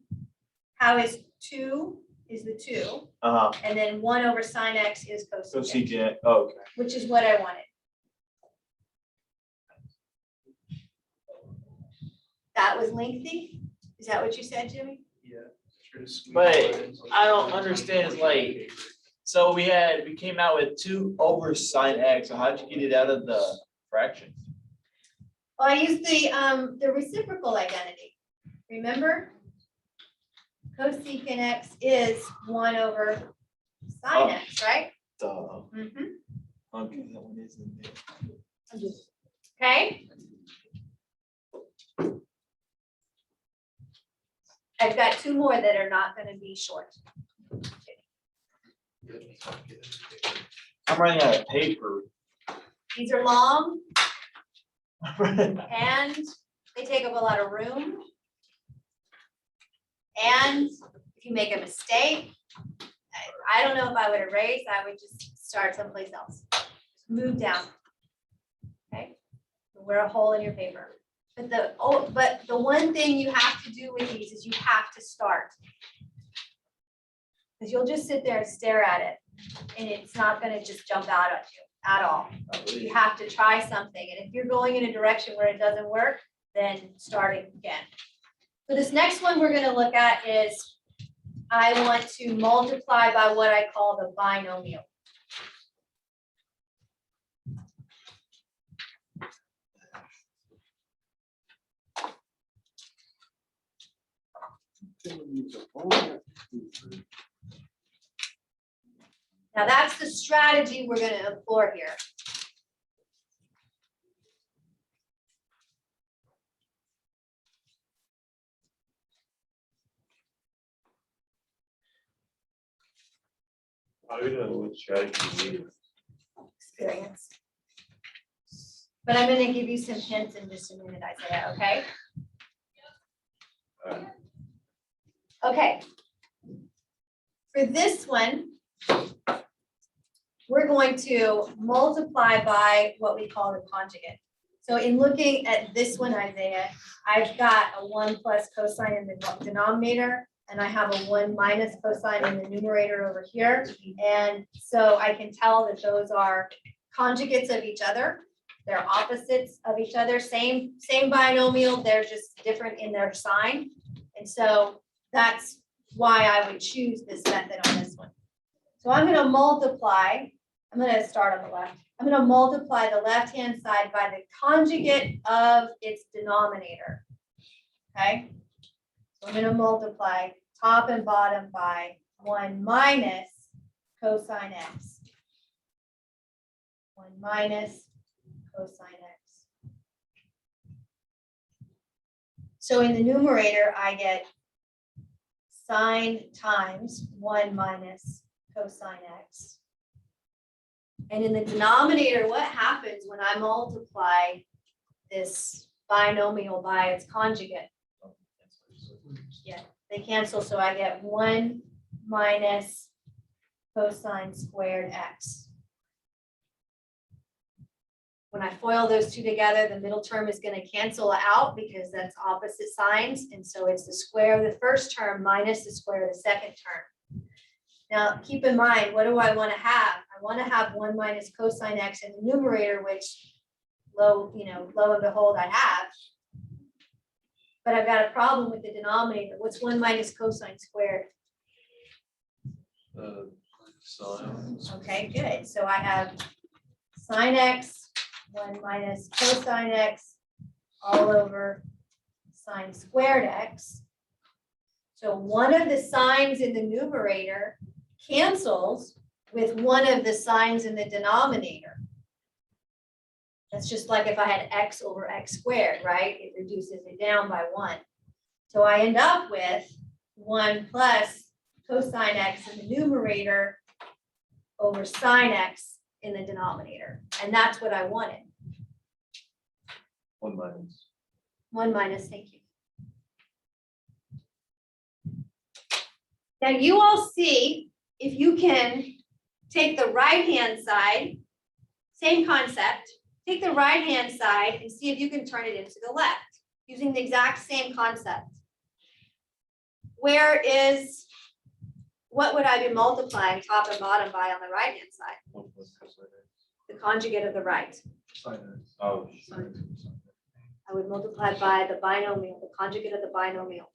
How is 2 is the 2, and then 1 over sine x is So cosecant, CJ, oh, okay. which is what I wanted. That was lengthy? Is that what you said, Jimmy? Yeah. try to squeeze But all in, so I don't understand, it's like- So we came out with 2 over sine x, so how'd you get it out of the fraction? Well, I used the reciprocal identity. Remember? Cosecant x is 1 over sine x, right? Duh. Mhm. Okay, that one is in there. Okay? I've got 2 more that are not gonna be short. I'm running out of paper. These are long and they take up a lot of room. And if you make a mistake, I don't know if I would erase, I would just start someplace else. Move down. Okay? Wear a hole in your paper. But the one thing you have to do with these is you have to start. Because you'll just sit there and stare at it and it's not gonna just jump out at you at all. You have to try something, and if you're going in a direction where it doesn't work, then start it again. So this next one we're gonna look at is, I want to multiply by what I call the binomial. Now that's the strategy we're gonna employ here. I don't know what strategy. Experience. But I'm gonna give you some hints in just a minute, Isaiah, okay? Okay. For this one, we're going to multiply by what we call the conjugate. So in looking at this one, Isaiah, I've got a 1 plus cosine in the denominator, and I have a 1 minus cosine in the numerator over here. And so I can tell that those are conjugates of each other. They're opposites of each other, same binomial, they're just different in their sign. And so that's why I would choose this method on this one. So I'm gonna multiply, I'm gonna start on the left. I'm gonna multiply the left-hand side by the conjugate of its denominator. Okay? So I'm gonna multiply top and bottom by 1 minus cosine x. 1 minus cosine x. So in the numerator, I get sine times 1 minus cosine x. And in the denominator, what happens when I multiply this binomial by its conjugate? Yeah, they cancel, so I get 1 minus cosine squared x. When I FOIL those two together, the middle term is going to cancel out because that's opposite signs. And so it's the square of the first term minus the square of the second term. Now, keep in mind, what do I want to have? I want to have 1 minus cosine x in the numerator, which lo and behold, I have. But I've got a problem with the denominator. What's 1 minus cosine squared? Sine. Okay, good. So I have sine x, 1 minus cosine x, all over sine squared x. So one of the signs in the numerator cancels with one of the signs in the denominator. That's just like if I had x over x squared, right? It reduces it down by 1. So I end up with 1 plus cosine x in the numerator over sine x in the denominator. And that's what I wanted. 1 minus. 1 minus, thank you. Now you all see if you can take the right-hand side, same concept, take the right-hand side and see if you can turn it into the left using the exact same concept. What would I be multiplying top and bottom by on the right-hand side? 1 plus cosine x. The conjugate of the right. Sine x. Oh, I would multiply by the binomial, the conjugate of the binomial.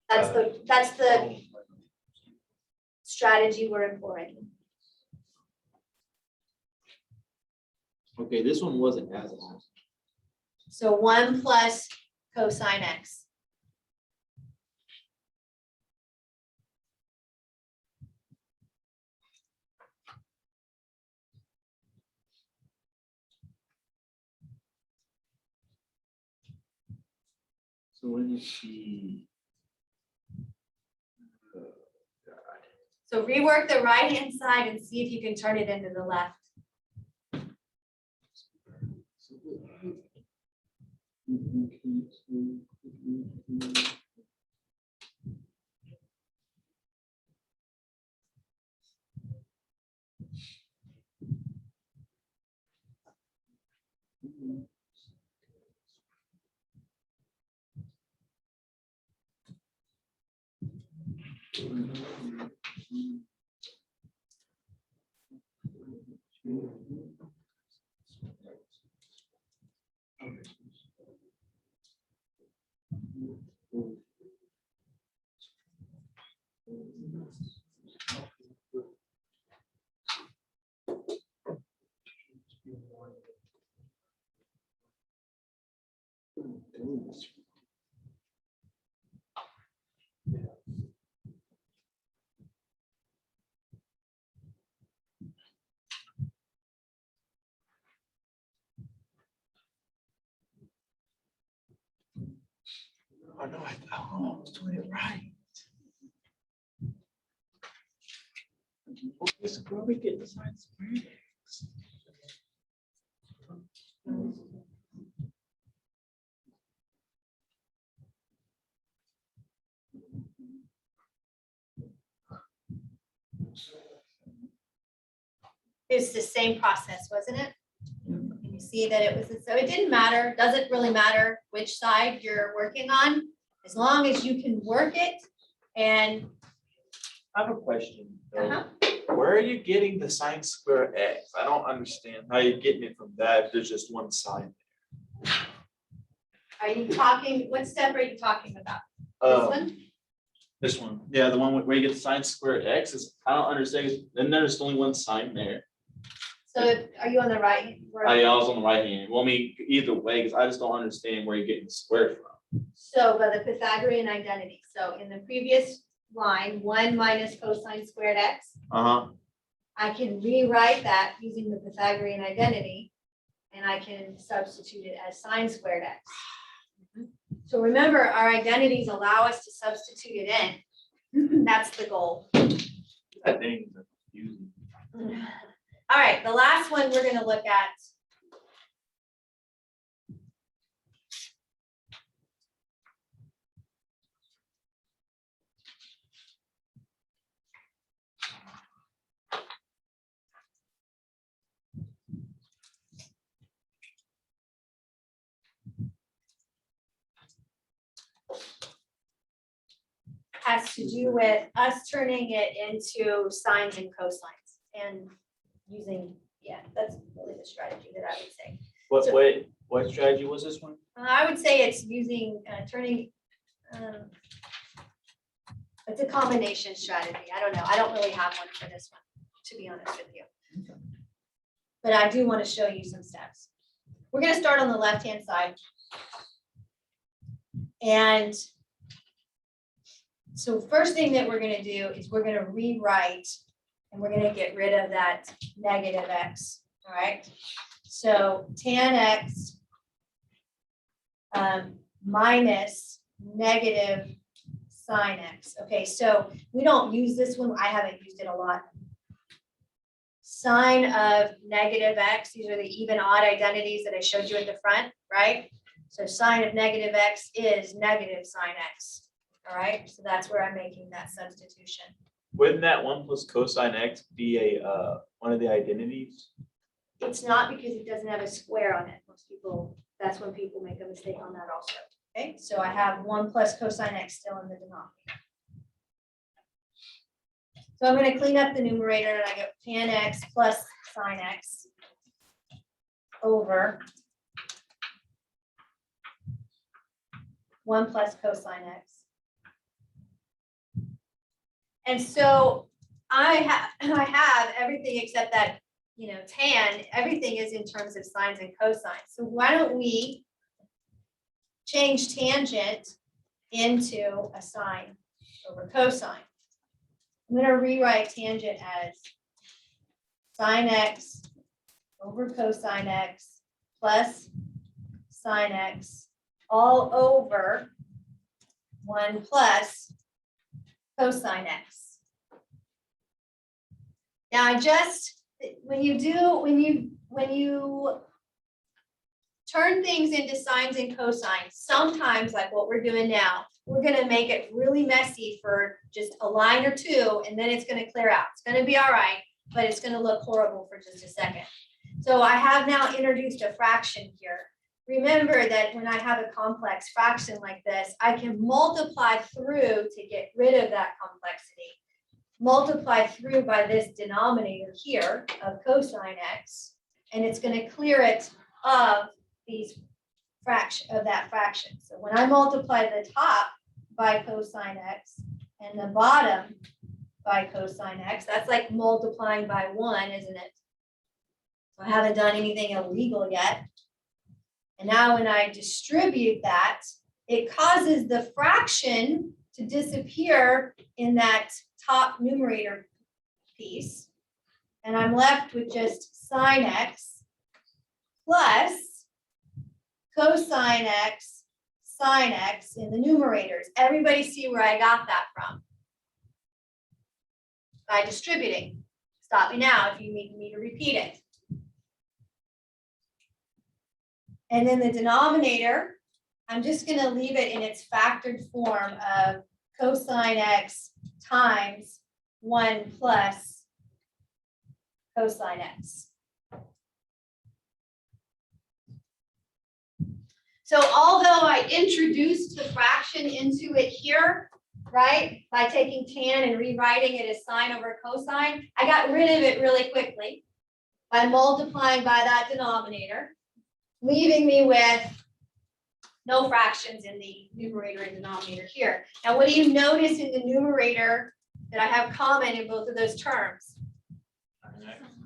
That's the strategy we're employing. okay, this one wasn't as long. So 1 plus cosine x. So when is she? So rework the right-hand side and see if you can turn it into the left. Oh, no, I was doing it right. Okay, so where we get the sine squared x? It's the same process, wasn't it? You see that it was, so it didn't matter, doesn't really matter which side you're working on, as long as you can work it and, I have a question. though. uh-huh. Where are you getting the sine square x? I don't understand how you're getting it from that if there's just one side. Are you talking, what step are you talking about? This one? This one, yeah, the one where you get the sine square x is, I don't understand, and there's only one sign there. So are you on the right? I was on the right hand, well, I mean, either way, because I just don't understand where you're getting the square from. So by the Pythagorean identity, so in the previous line, 1 minus cosine squared x, Uh-huh, I can rewrite that using the Pythagorean identity, and I can substitute it as sine squared x. So remember, our identities allow us to substitute it in. That's the goal. that thing is confusing. All right, the last one we're gonna look at. Has to do with us turning it into sines and cosines and using, yeah, that's really the strategy that I would say. What strategy was this one? I would say it's using, turning, it's a combination strategy. I don't know. I don't really have one for this one, to be honest with you. But I do want to show you some steps. We're gonna start on the left-hand side. And so first thing that we're gonna do is we're gonna rewrite and we're gonna get rid of that negative x, all right? So tan x minus negative sine x. Okay, so we don't use this one. I haven't used it a lot. Sine of negative x, these are the even odd identities that I showed you at the front, right? So sine of negative x is negative sine x, all right? So that's where I'm making that substitution. Wouldn't that 1 plus cosine x be a one of the identities? It's not because it doesn't have a square on it. Most people, that's when people make a mistake on that also. Okay, so I have 1 plus cosine x still in the denominator. So I'm going to clean up the numerator and I get tan x plus sine x over 1 plus cosine x. And so I have everything except that, tan, everything is in terms of sines and cosines. So why don't we change tangent into a sine over cosine? I'm going to rewrite tangent as sine x over cosine x plus sine x all over 1 plus cosine x. Now when you turn things into sines and cosines, sometimes like what we're doing now, we're gonna make it really messy for just a line or two, and then it's gonna clear out. It's gonna be all right, but it's gonna look horrible for just a second. So I have now introduced a fraction here. Remember that when I have a complex fraction like this, I can multiply through to get rid of that complexity. Multiply through by this denominator here of cosine x, and it's going to clear it of that fraction. So when I multiply the top by cosine x and the bottom by cosine x, that's like multiplying by 1, isn't it? So I haven't done anything illegal yet. And now when I distribute that, it causes the fraction to disappear in that top numerator piece. And I'm left with just sine x plus cosine x, sine x in the numerators. Everybody see where I got that from? By distributing. Stop me now if you need me to repeat it. And then the denominator, I'm just going to leave it in its factored form of cosine x times 1 plus cosine x. So although I introduced the fraction into it here, right, by taking tan and rewriting it as sine over cosine, I got rid of it really quickly by multiplying by that denominator, leaving me with no fractions in the numerator and denominator here. Now, what do you notice in the numerator that I have common in both of those terms?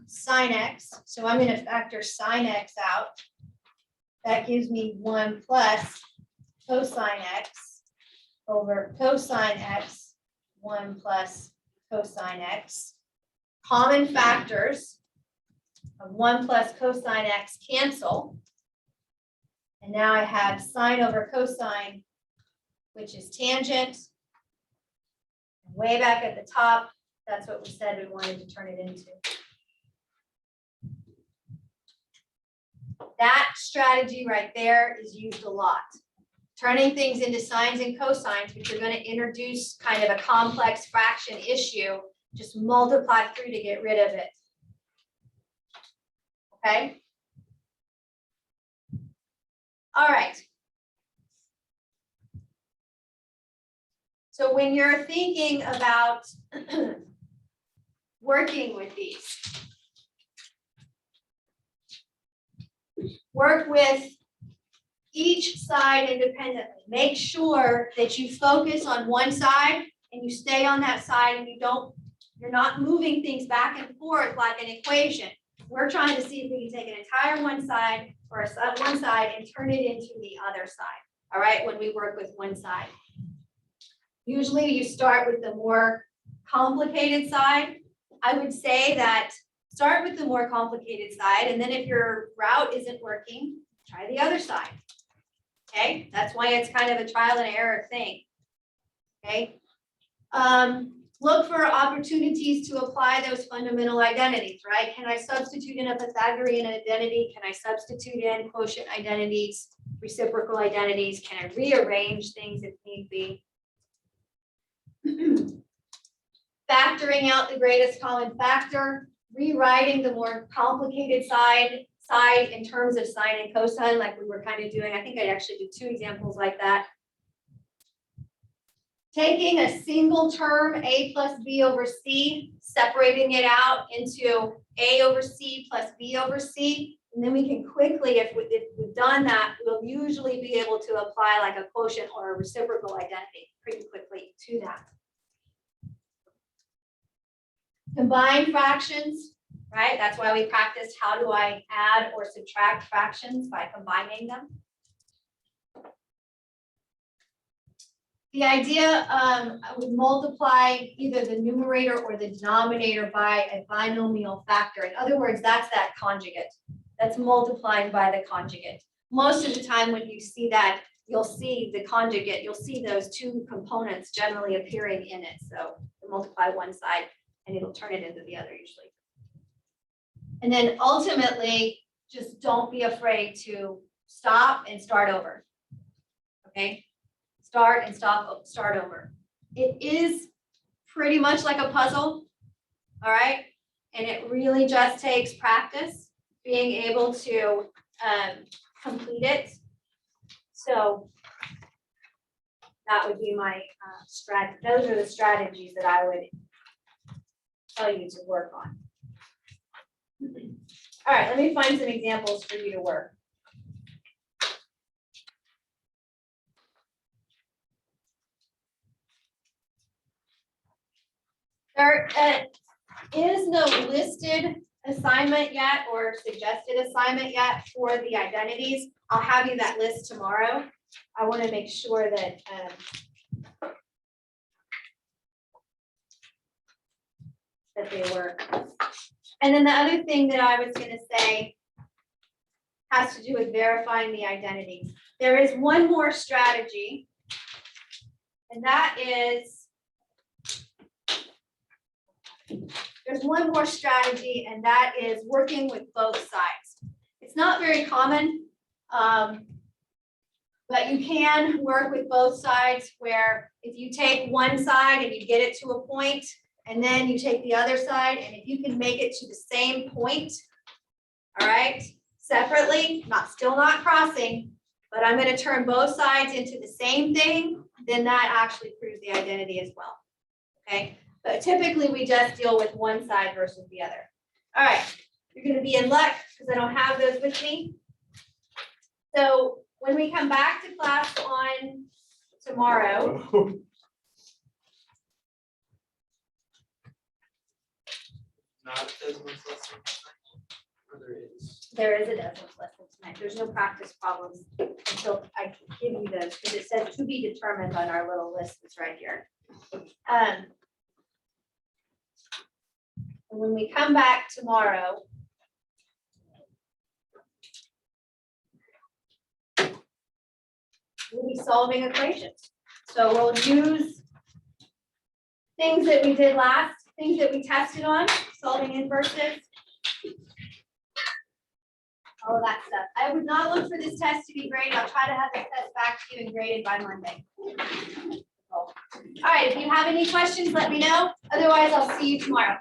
Sine x. So I'm going to factor sine x out. That gives me 1 plus cosine x over cosine x, 1 plus cosine x. Common factors of 1 plus cosine x cancel. And now I have sine over cosine, which is tangent. Way back at the top, that's what we said we wanted to turn it into. That strategy right there is used a lot. Turning things into sines and cosines, which are going to introduce kind of a complex fraction issue, just multiply through to get rid of it. Okay? All right. So when you're thinking about working with these, work with each side independently. Make sure that you focus on one side and you stay on that side and you're not moving things back and forth like an equation. We're trying to see if we can take an entire one side and turn it into the other side, all right, when we work with one side. Usually you start with the more complicated side. I would say that start with the more complicated side, and then if your route isn't working, try the other side. Okay, that's why it's kind of a trial and error thing. Okay. Look for opportunities to apply those fundamental identities, right? Can I substitute in a Pythagorean identity? Can I substitute in quotient identities, reciprocal identities? Can I rearrange things if need be? Factoring out the greatest common factor, rewriting the more complicated side in terms of sine and cosine, like we were kind of doing. I think I actually did 2 examples like that. Taking a single term, a plus b over c, separating it out into a over c plus b over c, and then we can quickly, if we've done that, we'll usually be able to apply like a quotient or a reciprocal identity pretty quickly to that. Combine fractions, right? That's why we practiced how do I add or subtract fractions by combining them. The idea, I would multiply either the numerator or the denominator by a binomial factor. In other words, that's that conjugate. That's multiplying by the conjugate. Most of the time when you see that, you'll see the conjugate, you'll see those 2 components generally appearing in it. So you multiply one side and it'll turn it into the other usually. And then ultimately, just don't be afraid to stop and start over. Okay? Start and start over. It is pretty much like a puzzle, all right? And it really just takes practice being able to complete it. So that would be my strategy. Those are the strategies that I would tell you to work on. All right, let me find some examples for you to work. There is no listed assignment yet or suggested assignment yet for the identities. I'll have you that list tomorrow. I want to make sure that that they work. And then the other thing that I was going to say has to do with verifying the identities. There is one more strategy, and that is there's one more strategy, and that is working with both sides. It's not very common, but you can work with both sides where if you take one side and you get it to a point, and then you take the other side, and if you can make it to the same point, all right, separately, still not crossing, but I'm going to turn both sides into the same thing, then that actually proves the identity as well. Okay. But typically we just deal with one side versus the other. All right, you're going to be in luck because I don't have those with me. So when we come back to class on tomorrow, Not as much lesson. Or there is. there is a decimal lesson tonight. There's no practice problems until I give you those because it says to be determined on our little list that's right here. When we come back tomorrow, we'll be solving equations. So we'll use things that we did things that we tested on, solving inverses, all of that stuff. I would not look for this test to be graded. I'll try to have this test back to you and graded by Monday. All right, if you have any questions, let me know. Otherwise, I'll see you tomorrow.